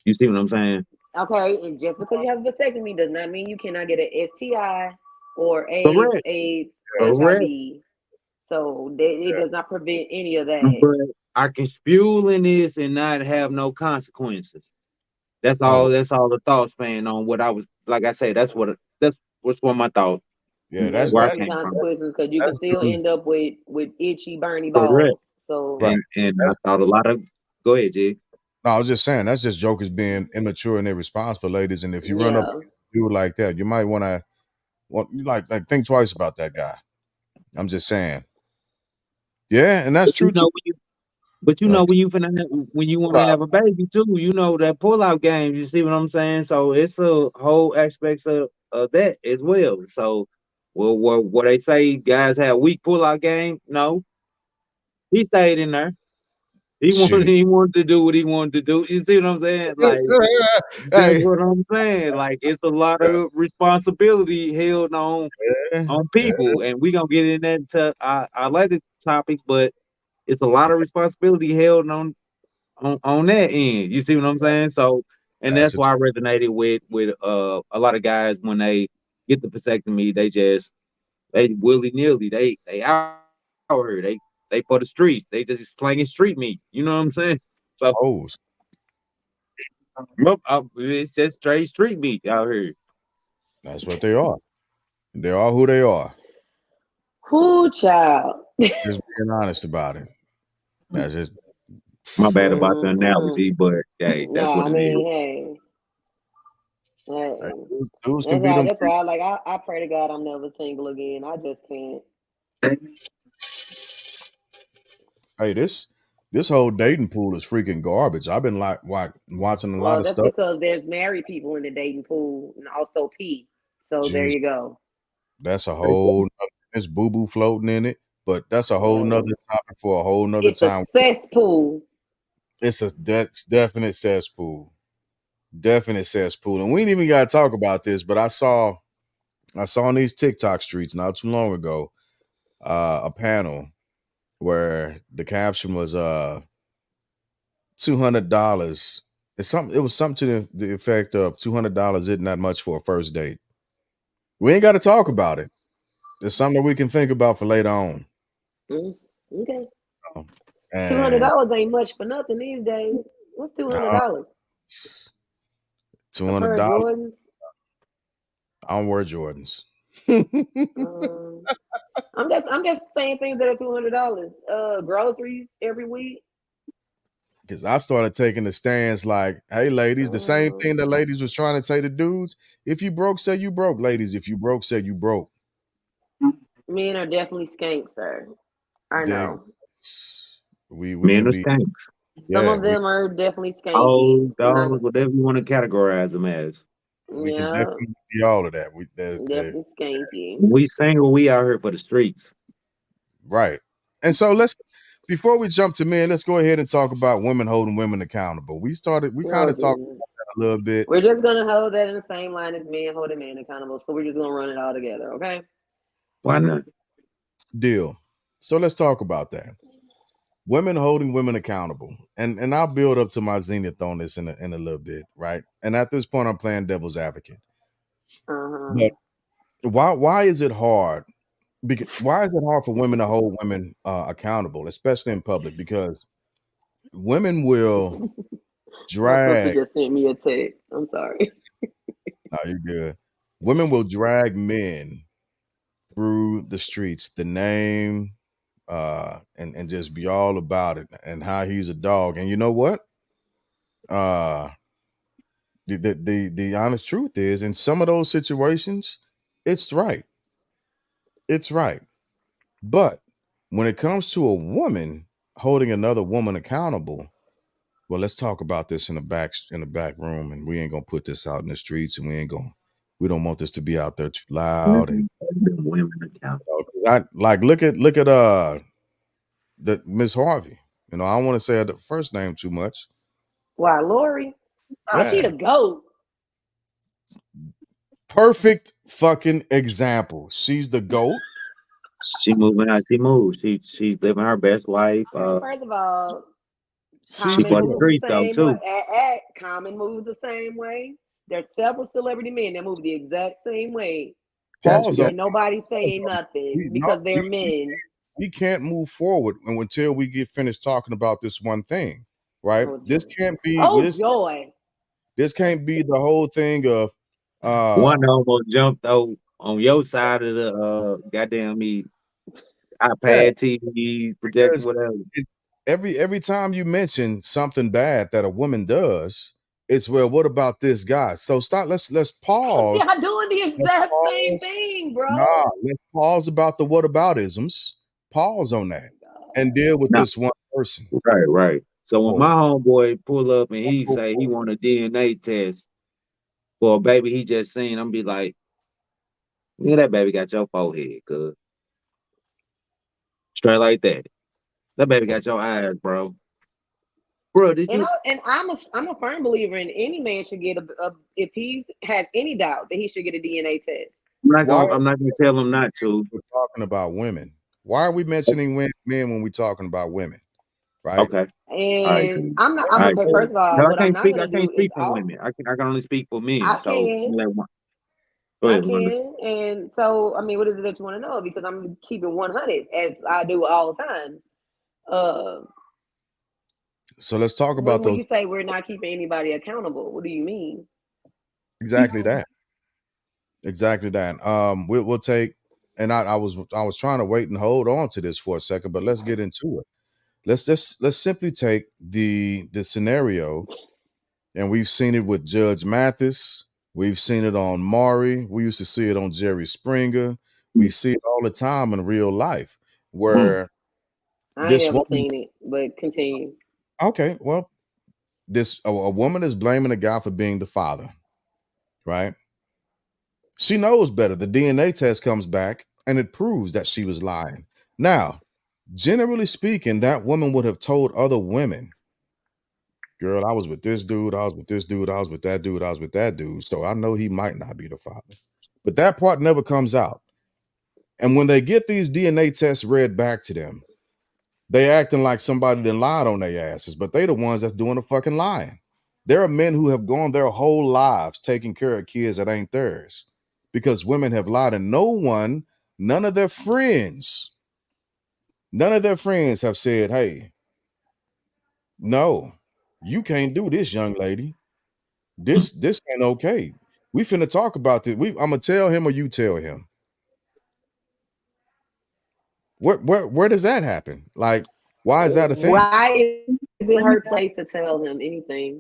You see what I'm saying?
Okay, and just because you have a vasectomy does not mean you cannot get an STI or
Correct.
AIDS,
Correct.
HIV. So it does not prevent any of that.
But I can spew in this and not have no consequences. That's all.
Oh,
That's all the thought span on what I was. Like I say, that's what's one of my thoughts.
Yeah,
There's
where I
gonna be
came from.
consequences because you can
that's
still
dudes,
end up with itchy, burny
Correct.
balls. So
right.
And I
That's,
thought a lot of. Go ahead, Jig.
no, I was just saying that's just jokers being immature and irresponsible, ladies. And if you run up
yeah,
a dude like that, you might want to think twice about that guy. I'm just saying. Yeah, and that's
But
true too.
but you
Uh,
know when you
pull
want to
out.
have a baby too, you know that pull out game. You see what I'm saying? So it's a whole aspects of that as well. So, well, what they say, guys have weak pull out game. No, he stayed in there. He wanted
Shit.
he wanted to do what he wanted to do. You see what I'm saying? Like that's
Hey,
what I'm saying. Like it's a lot of responsibility held
yeah,
on
yeah,
people, and we gonna get in that into our later topics, but it's a lot of responsibility held on that end. You see what I'm saying? So, and
that's
that's
it.
why I resonated with a lot of guys when they get the vasectomy, they willy nilly they out here they for the streets. They just slanging street meat. You know what I'm saying? So,
Hoes.
it's just straight street meat out here.
That's what they are. They are who they are.
who child?
Just being honest about it. That's just
My bad about the
Mm-mm.
analogy, but hey, that's
Nah,
what
I
it is.
mean, hey, hey.
dudes can be them.
That's why I pray to God I'm never single again. I just can't.
Hey, this whole dating pool is freaking garbage. I've been watching a lot
Well,
of
that's
stuff.
because there's married people in the dating pool and also P. So there
Jeez,
you go.
that's a whole. There's boo boo floating in it, but that's a whole nother
Hey,
topic for a whole nother
it's a
time.
cesspool.
It's a that's definite cesspool, definite cesspool, and we ain't even got to talk about this. But I saw on these TikTok streets not too long ago a panel where the caption was $200. It was something to the effect of $200 isn't that much for a first date. We ain't got to talk about it. It's something that we can think about for later on.
Mm, okay.
Um,
Two hundred
And
dollars ain't much for nothing these days. What's
uh,
$200?
two
A
hundred
pair of
dollars.
Jordans?
I don't wear Jordans
Um, I'm just saying things that are $200. Groceries every week.
because I started taking the stance like, "Hey, ladies, the same thing that
Um,
ladies was trying to say to dudes: if you broke, say you broke, ladies. If you broke, say you broke."
Men are definitely skanks, sir. I
They,
know.
we
Men
can
are
be,
skanks.
Some
yeah,
of them are definitely skanky.
Oh,
I'm not.
dogs, whatever you want to categorize them as.
we can
Yeah,
definitely be all of that. They
definitely skanky.
When we single, we out here for the streets.
right. And so before we jump to men, let's go ahead and talk about women holding women accountable. We kind
Oh
of talked
Jesus.
a little bit.
We're just gonna hold that in the same line as men holding men accountable. So we're just gonna run it all together, okay?
Why not?
Deal. So let's talk about that. Women holding women accountable. And I'll build up to my zenith on this in a little bit, right? And at this point, I'm playing devil's advocate.
Uh-huh.
But why is it hard? Because why is it hard for women to hold women accountable, especially in public? Because women will
My sister
drag.
just sent me a text. I'm sorry.
No, you're good. Women will drag men through the streets, the name, and just be all about it and how he's a dog. And you know what? Uh, the honest truth is, in some of those situations, it's right. It's right. But when it comes to a woman holding another woman accountable, well, let's talk about this in the back room, and we ain't gonna put this out in the streets, and we don't want this to be out there too loud. And
Women account.
'cause I like look at the Miss Harvey. I don't want to say her first name too much.
Why, Lori? Oh, she
Yeah,
the goat.
perfect fucking example. She's the goat.
She moving how she moves. She's living her best life.
First of all,
She
She's
Common
the
for the
moves
goat.
the
streets though
same way.
too.
Common moves the same way. There's several celebrity men that move the exact same way.
Got you,
Pause on.
got
And nobody
Pause
saying
on.
nothing
No,
because they're men.
we can't move forward until we get finished talking about this one thing, right?
Oh
This
joy.
can't be
Oh
this.
joy.
This can't be the whole thing of
one
uh
almost jumped out on your side of the goddamn me
Yeah,
iPad, TV, projector,
because
whatever.
it's every time you mention something bad that a woman does, it's well, what about this guy? So stop. Let's pause.
Y'all doing the
Let's
exact same
pause.
thing,
Nah,
bro.
let's pause about the whataboutisms. Pause on that and deal with
No,
this one person.
right, right. So when
Oh,
my homeboy pull up and he
oh,
say he
oh.
want a DNA test for a baby he just seen, I'm be like, yeah, that baby got your forehead, cuz straight like that. That baby got your eyes, bro. Bro, did you?
And I'm a firm believer in any man should get a if he has any doubt that he should get a DNA test.
Why are
I'm not gonna tell him not to.
we talking about women? Why are we mentioning men when we're talking about women? Right?
Okay, all right,
And
then.
I'm not.
All
I'm
right,
okay.
cool.
First of all,
No, I
what I'm
can't
not
speak. I
gonna
can't
do is
speak for
all
women. I can only speak for men.
I
So
can.
go
I
ahead, Wanda.
can. And so, I mean, what is it that you want to know? Because I'm keeping 100 as I do all the time. Uh,
So let's talk about
when
those
you say we're not keeping anybody accountable, what do you mean?
exactly that. Exactly that. We'll take and I was trying to wait and hold on to this for a second, but let's get into it. Let's simply take the scenario, and we've seen it with Judge Mathis. We've seen it on Maury. We used to see it on Jerry Springer. We see it all the time in real life
Mm.
where
I ain't
this
ever
woman,
seen it, but continue.
okay, well, this a woman is blaming a guy for being the father, right? She knows better. The DNA test comes back and it proves that she was lying. Now, generally speaking, that woman would have told other women, girl, I was with this dude, I was with this dude, I was with that dude, I was with that dude. So I know he might not be the father. But that part never comes out. And when they get these DNA tests read back to them, they acting like somebody done lied on their asses, but they the ones that's doing the fucking lying. There are men who have gone their whole lives taking care of kids that ain't theirs because women have lied, and none of their friends, none of their friends have said, "Hey, no, you can't do this, young lady. This ain't okay. We finna talk about this. I'm gonna tell him or you tell him. Where does that happen? Like, why is that a thing?
Why is it her place to tell him anything?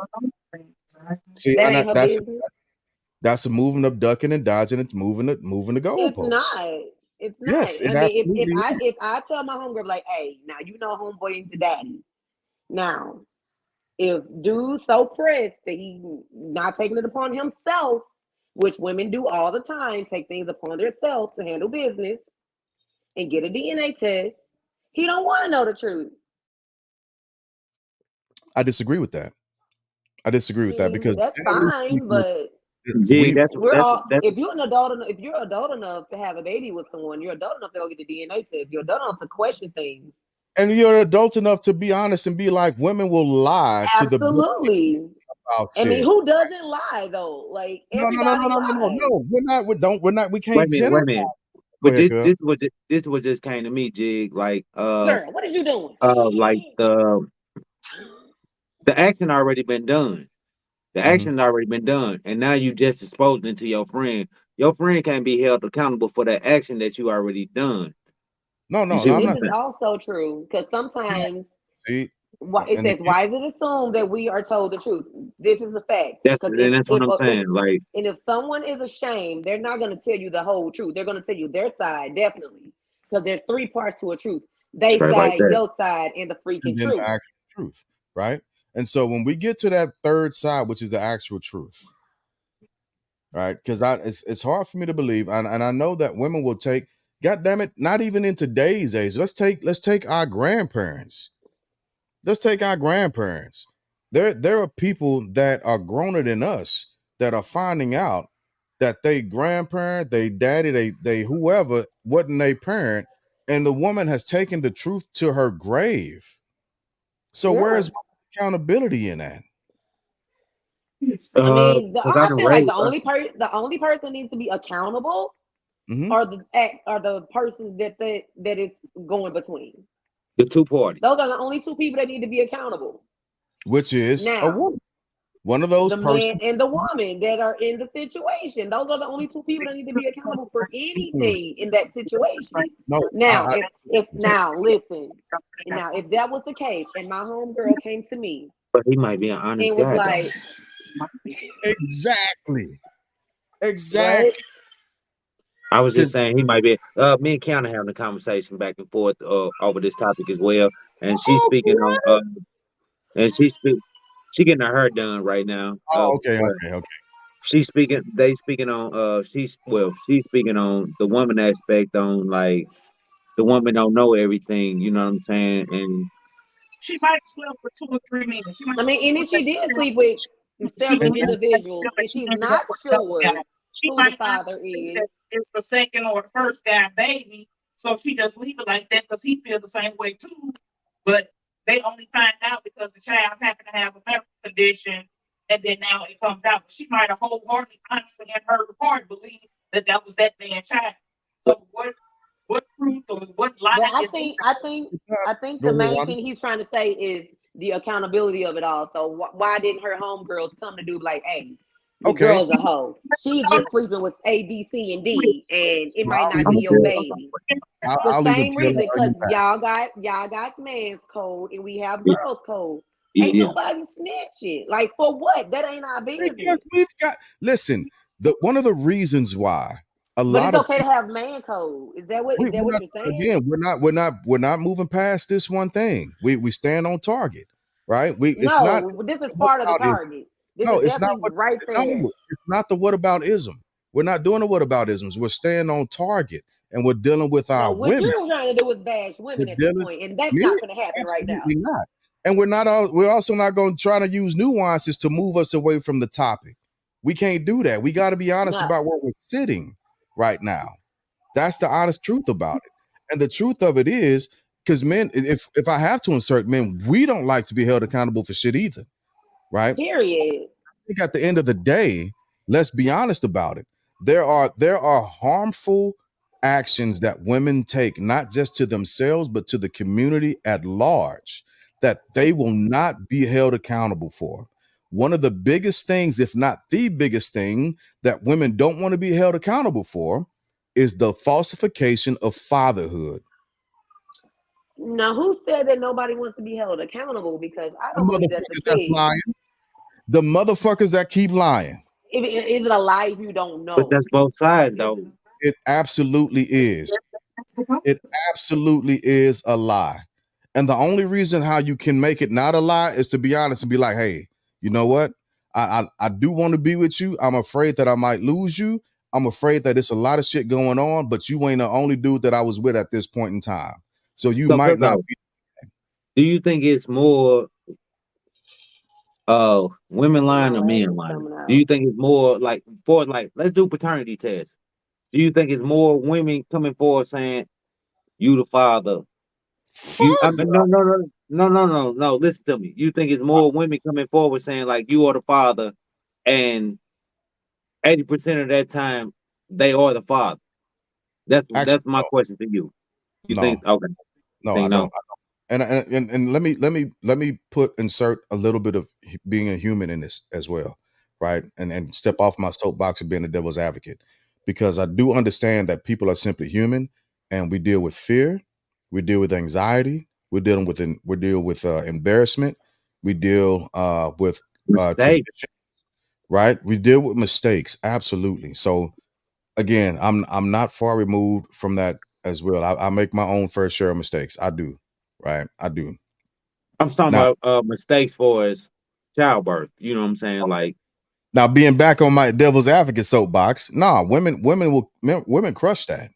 See,
That
and
ain't her business.
that's a moving of ducking and dodging. It's moving the
It's
goalposts.
not. It's not.
Yes,
I
it
mean,
absolutely is.
if I tell my homegirl like, hey, now you know homeboy ain't the daddy. Now, if dude's so pressed that he not taking it upon himself, which women do all the time, take things upon themselves to handle business and get a DNA test, he don't want to know the truth.
I disagree with that. I
I
disagree with that
mean,
because
that's
generally
fine,
speaking,
but
Gee,
we
we're all
that's
if you're an adult if you're adult enough to have a baby with someone, you're adult enough to go get the DNA test. You're adult enough to question things.
and you're adult enough to be honest and be like, women will lie to the bookie
Absolutely.
about
I mean,
shit.
who doesn't lie though? Like
No, no, no, no,
everybody
no, no, no,
lies.
no. We
wait a
can't
minute,
generalize.
wait a minute.
Go
But
ahead, Cub.
this was just came to me, Jig. Like
Girl, what is you doing?
like the action already been done. The
Mhm.
action already been done, and now you just exposed it to your friend. Your friend can't be held accountable for that action that you already done.
No,
You
no,
see
no,
what
I'm
This
I'm
not
is
saying?
also true because
saying.
sometimes
See,
it
and
says,
again,
"Why is it assumed that we are told the truth?" This is a fact because
That's what I'm saying. Like,
if someone is ashamed, they're not going to tell you the whole truth. They're going to tell you their side definitely because there's three parts to a truth: they
straight like
side,
that.
your side, and the
and
freaking
then the
truth.
actual truth, right? And so when we get to that third side, which is the actual truth, right? Because it's hard for me to believe, and I know that women will take, God damn it, not even in today's age. Let's take our grandparents. Let's take our grandparents. There are people that are growner than us that are finding out that they grandparent, they daddy, they whoever wasn't their parent, and the woman has taken the truth to her grave. So where
Yeah.
is accountability in that?
I mean,
Cause I
I
done
feel like
raised
the only person needs to be accountable
Hmm.
are the persons that is going between.
the two parties.
Those are the only two people that need to be accountable.
Which is a
Now,
woman. One of those
The man
persons.
and the woman that are in the situation. Those are the only two people that need to be accountable for
Mm,
anything in that situation.
no,
Now, if now listen, now if that was the case, and my homegirl came to me
But he might be an honest
and was
guy though.
like,
exactly,
"What?"
exactly.
I was just
'Cause-
saying he might be. Me and Counter having a conversation back and forth over this topic as well, and she's speaking on.
okay.
And she getting her hair done right now.
Oh, okay,
But
okay, okay.
she's speaking. They speaking on. She's speaking on the woman aspect on like the woman don't know everything. You know what I'm saying? And
She might sleep for 2 or 3 men. She might
I mean, and
sleep
if
with
she did
that.
sleep with
She
several
And,
believes
and
that
individuals
still that
and
she
she's
ended up
not
with another
sure
guy. She
who the
might not
father
think
is,
that it's the second or the first guy baby, so she just leave it like that because he feels the same way too. But they only find out because the child happened to have a medical condition, and then now it comes out. But she might have wholeheartedly, honestly, in her heart believe that that was that man's child. So what truth or what lie
but I
is in
think, I
that?
think,
it's not,
I think
go
the
ahead,
main
Wanda.
thing he's trying to say is the accountability of it all. So why didn't her homegirls come to do like, hey, your
Okay,
girl's a hoe. She's
so,
just sleeping with A, B, C, and D, and it
so
might
I'll
not
even
be your
peel.
baby. The
I'll even
same
peel
reason,
that
because
onion back.
y'all got man's code and we have girls code. Ain't
yeah,
nobody snitching. Like for what? That ain't our
Because
business.
we've got listen. The one of the reasons why a
But
lot
it's
of
okay to
people
have man code. Is that what is that
we're
what
not
you're saying?
again we're not moving past this one thing. We stand on target, right? We it's not
No, this is
what
part of the
about it?
target. This
No,
is
it's not
definitely
what
right there.
no, it's not the what about ism. We're not doing the what about isms. We're staying on target and we're dealing with
No,
our
what
women.
you're trying to do is bash
We're
women at this
dealing
point, and that's
me?
not going to happen right now.
Absolutely not. And we're also not going to try to use nuances to move us away from the topic. We can't do that. We got to be honest
No,
about where we're sitting right now. That's the honest truth about it. And the truth of it is, because men, if I have to insert men, we don't like to be held accountable for shit either, right?
period.
Think at the end of the day, let's be honest about it. There are harmful actions that women take, not just to themselves, but to the community at large, that they will not be held accountable for. One of the biggest things, if not the biggest thing, that women don't want to be held accountable for is the falsification of fatherhood.
Now, who said that nobody wants to be held accountable? Because I
The
don't believe that's the
motherfuckers that's
case.
lying, the motherfuckers that keep lying.
Is it a lie if you don't
but
know?
that's both sides though.
It absolutely is. It absolutely is a lie. And the only reason how you can make it not a lie is to be honest and be like, hey, you know what? I do want to be with you. I'm afraid that I might lose you. I'm afraid that it's a lot of shit going on, but you ain't the only dude that I was with at this point in time. So you
So
might not
Coco,
be.
do you think it's more women
My
lying or
laugh
men
is
lying?
coming
Do
out.
you think it's more like for like let's do paternity tests? Do you think it's more women coming forward saying you the father? You I
Fuck
mean
no.
no. Listen to me. You think it's more women coming forward saying like you are the father, and 80% of that time they are the father. That's
Actually,
my question to you. You
no,
think okay?
no,
Think
I don't.
no.
And let me put insert a little bit of being a human in this as well, right? And step off my soapbox of being a devil's advocate, because I do understand that people are simply human, and we deal with fear, we deal with anxiety, we deal with embarrassment, we deal with
Mistake.
tradition, right? We deal with mistakes, absolutely. So again, I'm not far removed from that as well. I make my own fair share of mistakes. I do, right? I do.
I'm just talking
Now,
about mistakes for as childbirth. You know what I'm saying? Like
now being back on my devil's advocate soapbox, nah, women crush that.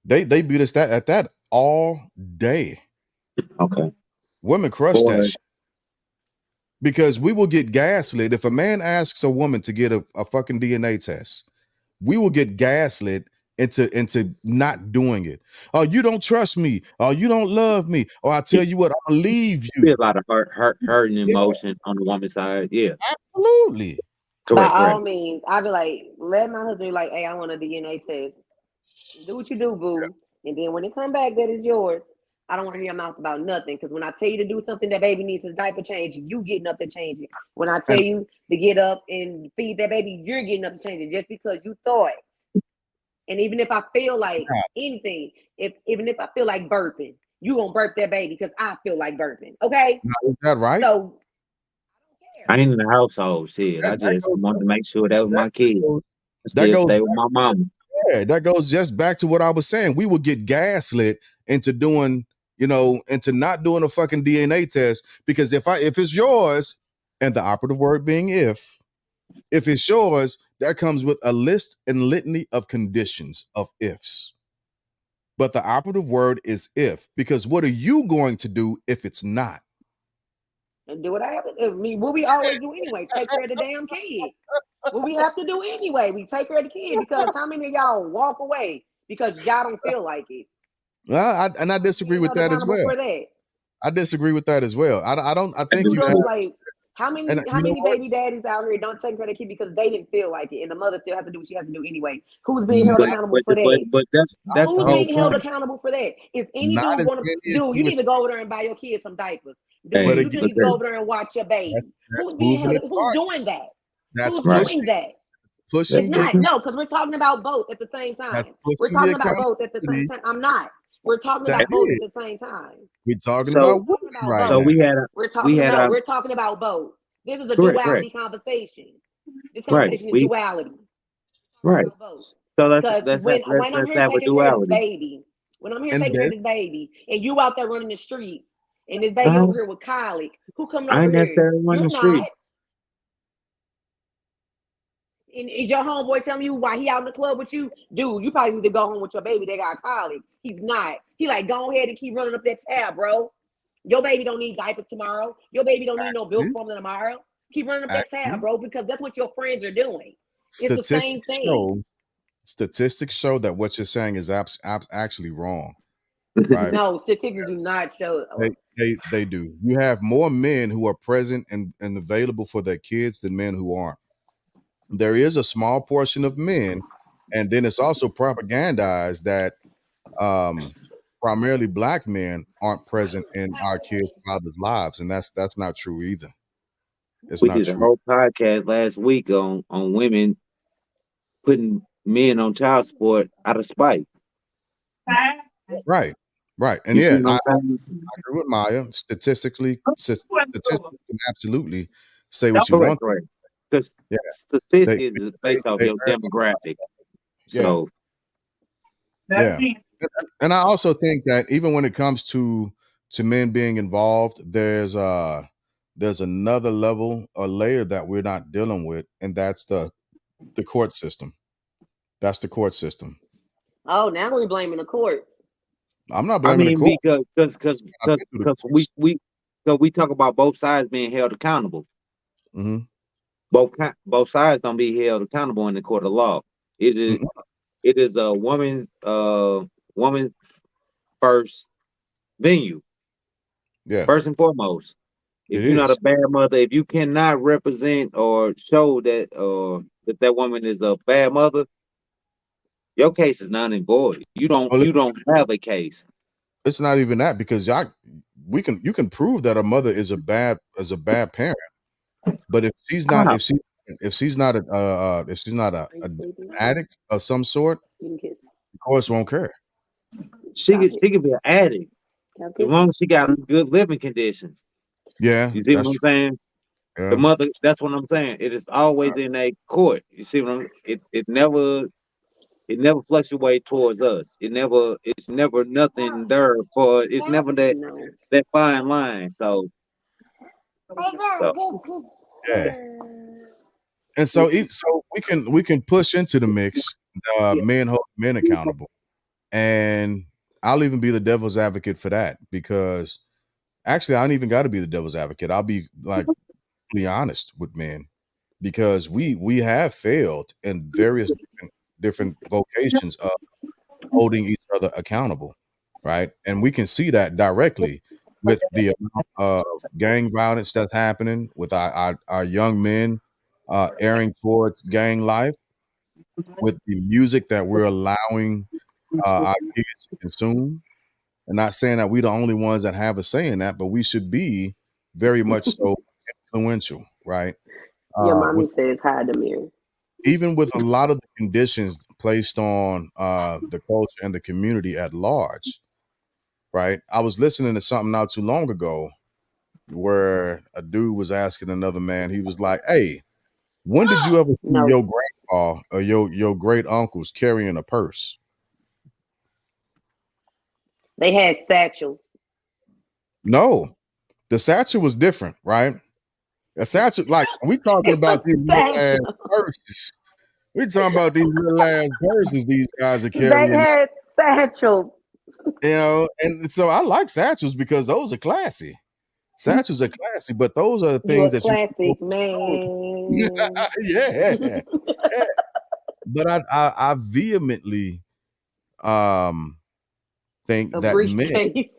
They beat us that at that all day.
okay,
Women crush that
for
shit because we will get gaslit if a man asks a woman to get a fucking DNA test. We will get gaslit into not doing it. Oh, you don't trust me. Oh, you don't love me. Or I tell you what, I'll leave
be
you.
a lot of hurt and
Yeah,
emotion on the woman's side. Yeah,
absolutely.
By
correct,
all
correct.
means, I'd be like, let my husband be like, hey, I want a DNA test. Do what you do, boo. And then when it come back, that is yours. I don't want to hear your mouth about nothing. Because when I tell you to do something, that baby needs a diaper change, you getting up to change it. When I tell
And
you to get up and feed that baby, you're getting up to change it just because you thought. And even if I feel like anything, even if I feel like burping, you gonna burp that baby because I feel like burping. Okay?
is that right?
So
I ain't in the household shit. I
That
just
goes,
wanted to make sure that was
that
my kid.
goes, that
Still
goes
stay with my mama.
Yeah, that goes just back to what I was saying. We would get gaslit into doing, into not doing a fucking DNA test because if it's yours, and the operative word being if it's yours, that comes with a list and litany of conditions of ifs. But the operative word is if, because what are you going to do if it's not?
and do what I have to do. I mean, what we always do anyway, take care of the damn kid. What we have to do anyway, we take care of the kid because how many of y'all walk away because y'all don't feel like it?
Well, I disagree
Being
with
held
that as
accountable
well.
for that.
I disagree with that as well. I don't. I think you
Because
have,
like how
and you know
many
what?
baby daddies out here don't take care of their kid because they didn't feel like it, and the mother still has to do what she has to do anyway. Who's being held
Not,
accountable for that?
But that's the
Who's
whole
being held
point.
accountable for that? If any
not
dude
as
want to,
many as
dude,
you
you
would
need to go
think.
over there and buy your kids some diapers.
But
Hey,
Dude, you just
again,
need to
look
go
at
over there and watch your
that's
baby.
that's
Who's being
moving
held?
it
Who's
apart.
doing that?
That's
Who's
right.
doing that? It's
pushing the
not no, because we're talking about both at the same
that's
time. We're
pushing the
talking about both at the same
accountability.
time. I'm not. We're talking
That
about both at
is,
the same time.
we're talking
So
about
We're talking
women
about
right
so
both.
now.
we had our
We're talking about both. This is a
correct.
duality conversation. This
Right.
conversation is duality.
Right.
About both.
So
Because when I'm
let's
here
have a
taking care of this
duality.
baby,
And this,
and you out there running the street, and this baby
I
over here with colic, who coming
I
over
ain't
here?
necessarily running
You're
the
not.
street.
And is your homeboy telling you why he out in the club with you? Dude, you probably need to go home with your baby. They got colic. He's not. He like, go ahead and keep running up that tab, bro. Your baby don't need diapers tomorrow. Your baby don't need no milk
this
formula tomorrow. Keep running up that tab,
actually,
bro, because that's what your friends are doing. It's the same
statistics
thing.
show statistics show that what you're saying is actually wrong, right?
No, statistics do not show.
They do. You have more men who are present and available for their kids than men who aren't. There is a small portion of men, and then it's also propagandized that um primarily black men aren't present in our kids' fathers' lives, and that's not true either. It's
We
not
did a
true.
whole podcast last week on women putting men on child support out of spite.
Right, right, and
You see
yeah,
what
I
I'm saying?
agree with Maya. Statistics can absolutely say what
Don't
you
Correct,
want.
correct. Because
Yeah, they,
statistics is based off
they
your demographic.
yeah,
So
yeah. And I also think that even when it comes to men being involved, there's another level or layer that we're not dealing with, and that's the court system. That's the court system.
Oh, now we're blaming the courts.
I'm not
I
blaming the
mean,
court.
because
I've been through the courts.
we talk about both sides being held accountable.
Hmm.
Both sides don't be held accountable in the court of law. It is it is a woman's first venue,
Yeah,
first and foremost.
it
If you're not a
is.
bad mother, if you cannot represent or show that woman is a bad mother, your case is non and void.
Well,
You don't have a case.
it's not even that because you can prove that a mother is a bad parent, but
How?
if she's not
Are you
an
sleeping?
addict of some sort,
You can kiss.
the courts won't care.
Stop it.
She could be an addict
Can I
as
kiss
long
you?
as she got good living conditions.
Yeah,
You see what
that's
I'm
true.
saying? The
Yeah.
mother. That's what I'm saying. It is always
Uh,
in a court. You see what I'm? It never fluctuates towards us. It's never nothing there for. It's never
No.
that fine line. So
yeah. And so we can push into the mix, men hold men accountable. And I'll even be the devil's advocate for that because actually I don't even got to be the devil's advocate. I'll be like be honest with men because we have failed in various different vocations of holding each other accountable, right? And we can see that directly with the amount of gang violence that's happening with our young men erring towards gang life, with the music that we're allowing our kids to consume, And not saying that we're the only ones that have a say in that, but we should be very much so influential, right?
Your mommy
With
says hi to me.
even with a lot of the conditions placed on the culture and the community at large, right? I was listening to something not too long ago where a dude was asking another man, he was like, "Hey, when did you ever see
No,
your grandpa or your great uncles carrying a purse?"
they had satchels.
No, the satchel was different, right? A satchel, like we talking
It was
about these little ass
satchel.
purses. We talking about these little ass purses these guys are
They
carrying,
had satchels.
and so I like satchels because those are classy. Satchels are classy, but those are the
You
things
a
that you
classic
yeah,
man.
yeah. But I vehemently um think
A briefcase.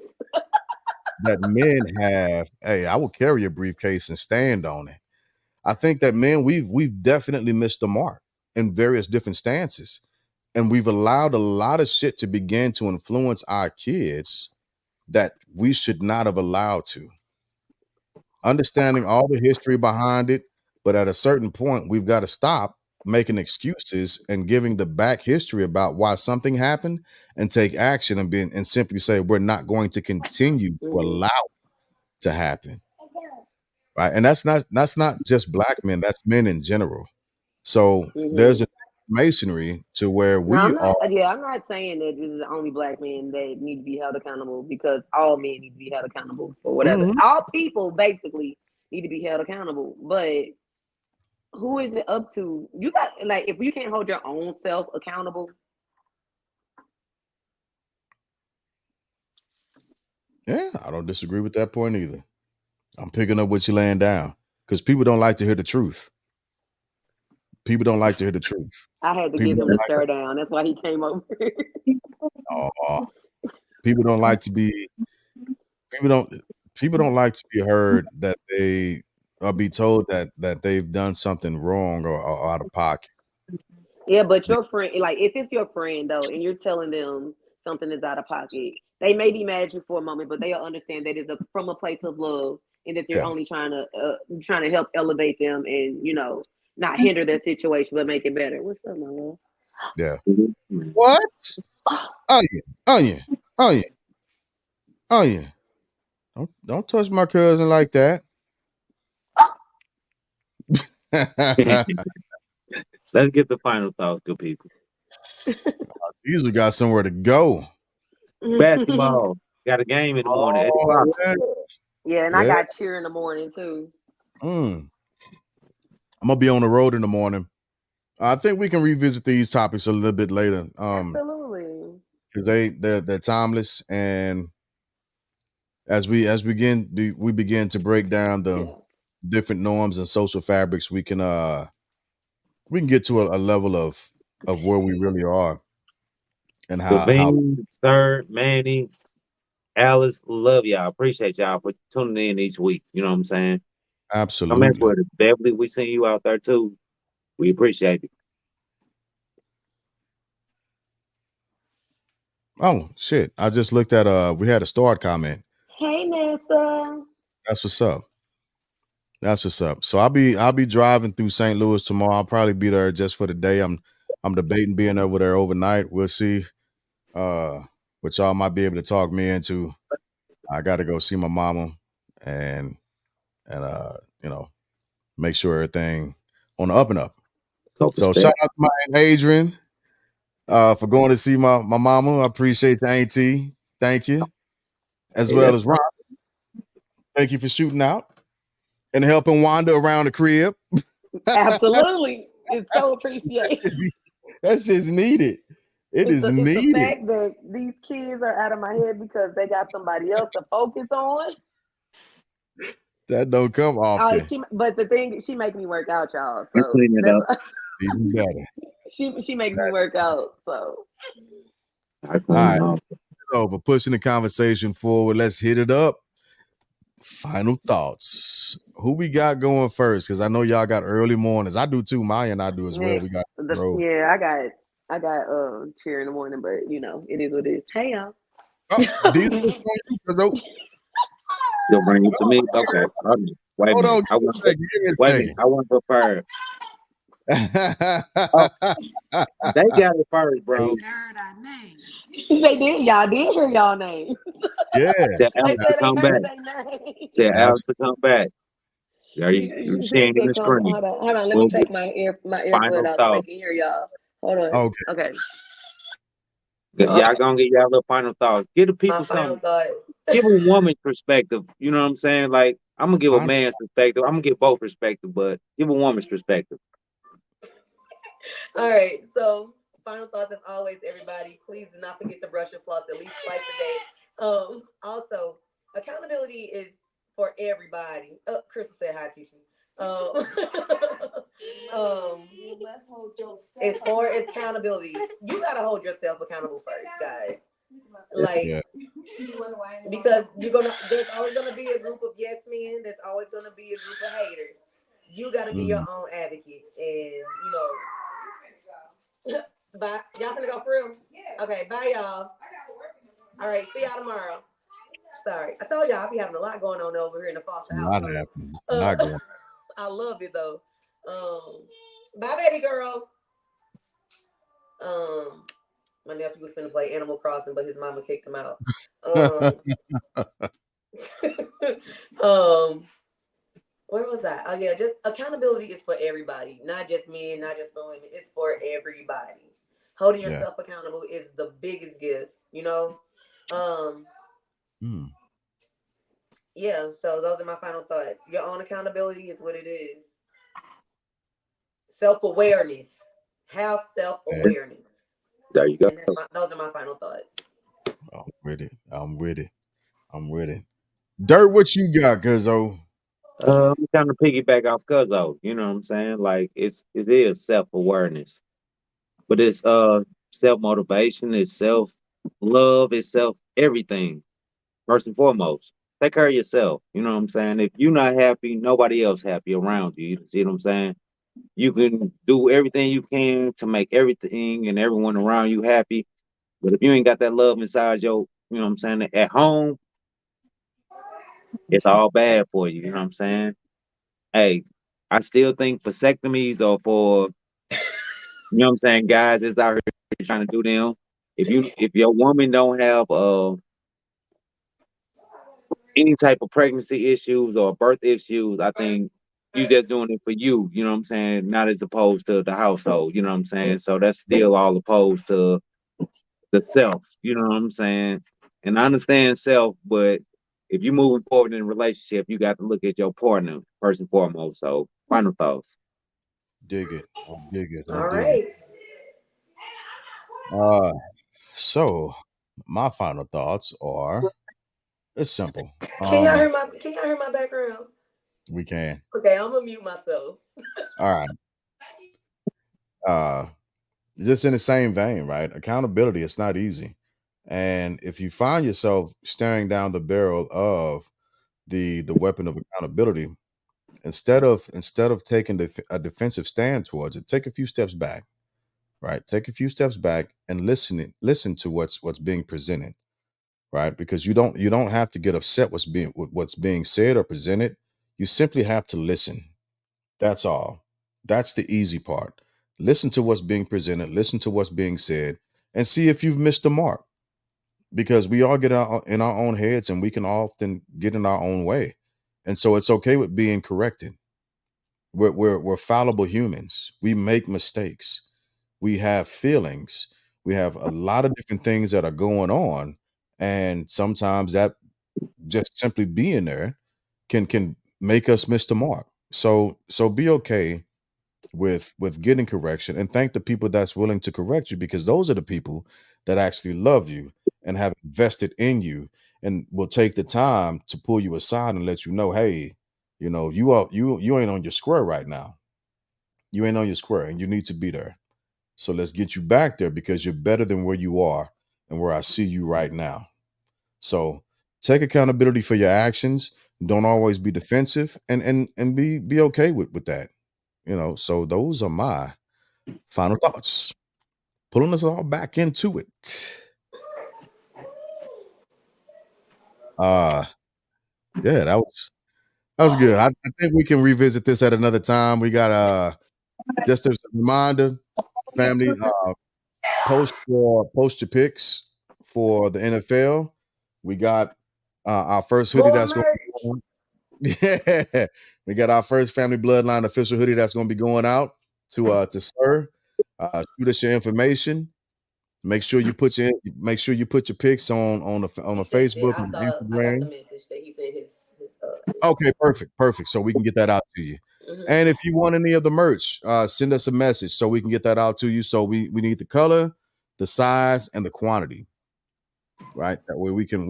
that men have, hey, I will carry a briefcase and stand on it. I think that men, we've definitely missed the mark in various different stances. And we've allowed a lot of shit to begin to influence our kids that we should not have allowed to. Understanding all the history behind it, but at a certain point, we've got to stop making excuses and giving the back history about why something happened and take action and simply say we're not going to continue to
Mhm.
allow it to happen. Right. And that's not just black men, that's men in general. So there's
Mhm.
a masonry to where
No,
we
I'm
are.
not. Yeah, I'm not saying that this is the only black men that need to be held accountable because all men need to be held accountable for whatever.
Mhm.
All people basically need to be held accountable. But who is it up to? You got like if you can't hold your own self accountable.
Yeah, I don't disagree with that point either. I'm picking up what you're laying down because people don't like to hear the truth. People don't like to hear the truth.
I had to
People
give him
don't
the
like.
stare down. That's why he came over.
Uh, people don't like to be. People don't. People don't like to be heard that they or be told that they've done something wrong or out of pocket.
Yeah, but your friend, like if it's your friend though, and you're telling them something is out of pocket, they may be mad at you for a moment, but they'll understand that it's from a place of love, and that you're
Yeah,
only trying to help elevate them, and not hinder their situation, but make it better. What's up, my love?
yeah.
Mhm.
What? Onion, onion, onion, onion. Don't touch my cousin like that.
Let's get the final thoughts, good people.
Usually got somewhere to go.
Basketball. Got a game in the morning, 8 o'clock.
Oh yeah,
Yeah, and I
yeah.
got cheer in the morning too.
Mm. I'm gonna be on the road in the morning. I think we can revisit these topics a little bit later.
Absolutely.
Because they're timeless, and we begin to break down the
Yeah.
different norms and social fabrics, we can get to a level of where we really are and how
Levine, Sir, Manny, Alice, love y'all. Appreciate y'all for tuning in each week. You know what I'm saying? Come in
absolutely.
with us. Beverly, we see you out there too. We appreciate it.
Oh shit! I just looked at we had a start comment.
Hey, Nessa.
That's what's up. That's what's up. So I'll be driving through St. Louis tomorrow. I'll probably be there just for the day. I'm debating being over there overnight. We'll see. Uh, which y'all might be able to talk me into. I got to go see my mama and and you know make sure everything on the up and up.
Couple
So shout
steps.
out to my Aunt Adrian for going to see my mama. I appreciate the auntie. Thank you. As
Hey,
well
that's
as Ron. Thank you for shooting out and helping Wanda around the crib.
Absolutely. It's so appreciated.
That shit's needed. It is
It's the
needed.
fact that these kids are out of my head because they got somebody else to focus on.
That don't come often.
But the thing, she make me work out, y'all.
you
So
clean it
that's
up.
Even better.
she makes me
That's
work out. So
I
all
clean
right.
it up.
So for pushing the conversation forward, let's hit it up. Final thoughts. Who we got going first? Because I know y'all got early mornings. I do too. Maya and I do as well.
yeah,
We got road.
yeah, I got cheer in the morning, but it is what it is. Hey y'all.
Oh, these are on you, Cuzzo.
You'll bring it to me. Okay. Hold on. Wait a
Hold on,
minute.
give me a second. Give me
Wait a
a
minute. I want prepared. Oh, they got it first, bro.
Heard our name.
They did. Y'all did hear y'all name.
Yeah,
Tell
They
Alex to
said they
come back.
heard their name.
Tell Alex to
absolutely.
come back. Are you
He
seeing in
said,
the
"Come,
screen?
hold on. Let me
We'll
take
get
my earbud
final
out so they can
thoughts.
hear y'all. Hold on.
Okay.
Okay.
Y'all gonna get y'all little final thoughts. Give the
My
people
final
something.
thought.
Give a woman's perspective. You know what I'm saying? Like I'm gonna give a
Fine.
man's perspective. I'm gonna give both perspective, but give a woman's perspective.
All right. So, final thoughts as always, everybody. Please do not forget to brush and floss at least twice a day. Also, accountability is for everybody. Crystal said hi, Tisha. Um, as far as accountability, you gotta hold yourself accountable first, guys. Like,
Yeah.
because there's always gonna be a group of yes men. There's always gonna be a group of haters. You gotta be your own advocate, and bye. Y'all gonna go for real? Okay, bye, y'all. All right, see y'all tomorrow. Sorry, I told y'all I be having a lot going on over here in the
It's
foster
not
household.
happening. It's not going.
I love it though. Bye, baby girl. My nephew was finna play Animal Crossing, but his mama kicked him out. Um, where was that? Oh yeah, just accountability is for everybody, not just men, not just for women. It's for everybody. Holding
Yeah.
yourself accountable is the biggest gift, you know.
Mm.
Yeah. So those are my final thoughts. Your own accountability is what it is. Self-awareness. Have self-awareness,
There you go.
and those are my final thoughts.
I'm with it. I'm with it. I'm with it. Dirt, what you got, Guzzo?
I'm kind of piggyback off Cuzzo. You know what I'm saying? Like it is self awareness, but it's self motivation, it's self love, it's self everything. First and foremost, take care of yourself. You know what I'm saying? If you're not happy, nobody else happy around you. You see what I'm saying? You can do everything you can to make everything and everyone around you happy, but if you ain't got that love inside your, you know what I'm saying, at home, it's all bad for you. You know what I'm saying? Hey, I still think vasectomies are for, you know what I'm saying, guys that's out here trying to do them. If your woman don't have any type of pregnancy issues or birth issues, I think you just doing it for you know what I'm saying, not as opposed to the household, you know what I'm saying? So that's still all opposed to the self, you know what I'm saying? And I understand self, but if you're moving forward in a relationship, you got to look at your partner first and foremost. So final thoughts.
Dig it. I dig it. I
All
dig it.
right.
Uh, so my final thoughts are it's simple.
Can y'all hear my background?
We can.
Okay, I'm gonna mute myself.
All right. Uh, just in the same vein, right? Accountability, it's not easy. And if you find yourself staring down the barrel of the weapon of accountability, instead of taking a defensive stand towards it, take a few steps back, right? Take a few steps back and listen to what's being presented, right? Because you don't have to get upset with what's being said or presented. You simply have to listen. That's all. That's the easy part. Listen to what's being presented, listen to what's being said, and see if you've missed the mark. Because we all get in our own heads and we can often get in our own way. And so it's okay with being corrected. We're fallible humans. We make mistakes. We have feelings. We have a lot of different things that are going on. And sometimes that just simply being there can make us miss the mark. So be okay with getting correction and thank the people that's willing to correct you because those are the people that actually love you and have invested in you and will take the time to pull you aside and let you know, hey, you ain't on your square right now. You ain't on your square and you need to be there. So let's get you back there because you're better than where you are and where I see you right now. So take accountability for your actions. Don't always be defensive and be okay with that. So those are my final thoughts. Pulling us all back into it. Yeah, that was good. I think we can revisit this at another time. We got just as a reminder, family, post your picks for the NFL. We got our first hoodie that's going to yeah, we got our first Family Bloodline official hoodie that's going to be going out to Sir. Shoot us your information. Make sure you put your pics on the Facebook and
I got
Instagram.
the message that he sent his
Okay, perfect. So we can get that out to you.
Mhm.
And if you want any of the merch, send us a message so we can get that out to you. So we need the color, the size, and the quantity. Right. That way we can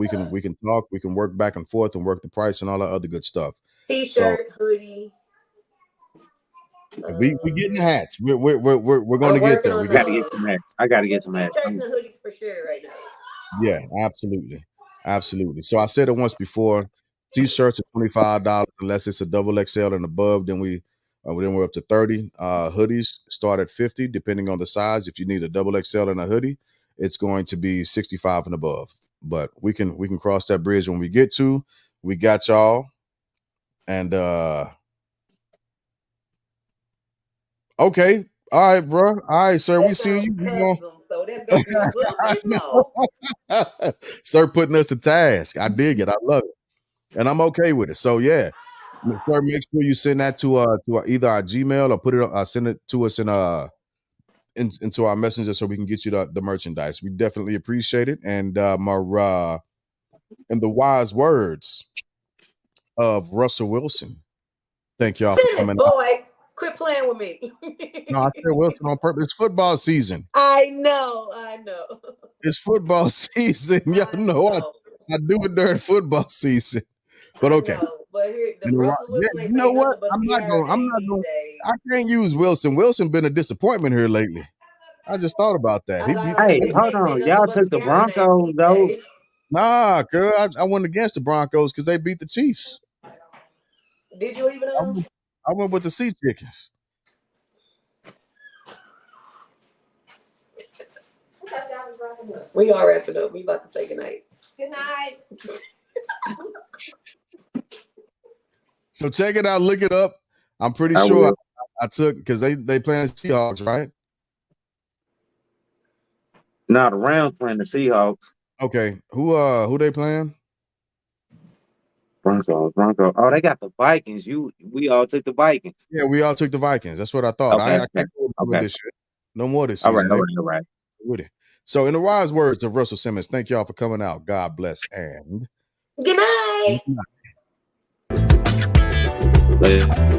talk, we can work back and forth and work the price and all that other good stuff.
T-shirt, hoodie.
We getting the hats. We're going to get there.
I got to get some hats. I got to get some hats.
T-shirts and hoodies for sure right now.
Yeah, absolutely. So I said it once before. T-shirts are $25 unless it's a double XL and above. Then we're up to 30. Hoodies start at 50, depending on the size. If you need a double XL and a hoodie, it's going to be 65 and above. But we can cross that bridge when we get to. We got y'all, and okay. All right, bro. All right, sir. We see you.
So that's gonna be a little bit low.
Sir putting us to task. I dig it. I love it. And I'm okay with it. So yeah. Sir, make sure you send that to either our Gmail or put it send it to us into our messenger so we can get you the merchandise. We definitely appreciate it. And in the wise words of Russell Wilson, thank y'all for coming out.
Boy, quit playing with me.
No, I said Wilson on purpose. It's football season.
I know.
It's football season. Y'all know I do it during football season. But okay.
But here, Russell Wilson
you know what? I'm not going. I can't use Wilson. Wilson been a disappointment here lately. I just thought about that.
Hey, hold on. Y'all took the Broncos though.
Nah, girl. I went against the Broncos because they beat the Chiefs.
Did you even know?
I went with the Sea Chickens.
We are wrapping up. We about to say goodnight.
Good night.
So check it out. Look it up. I'm pretty sure I took because they playing Seahawks, right?
No, the Rams playing the Seahawks.
Okay. Who they playing?
Broncos. Oh, they got the Vikings. We all took the Vikings.
Yeah, we all took the Vikings. That's what I thought.
Okay,
I can't with this shit. No more this season.
All right.
With it. So, in the wise words of Russell Simmons, thank y'all for coming out. God bless and
good night.
Good night.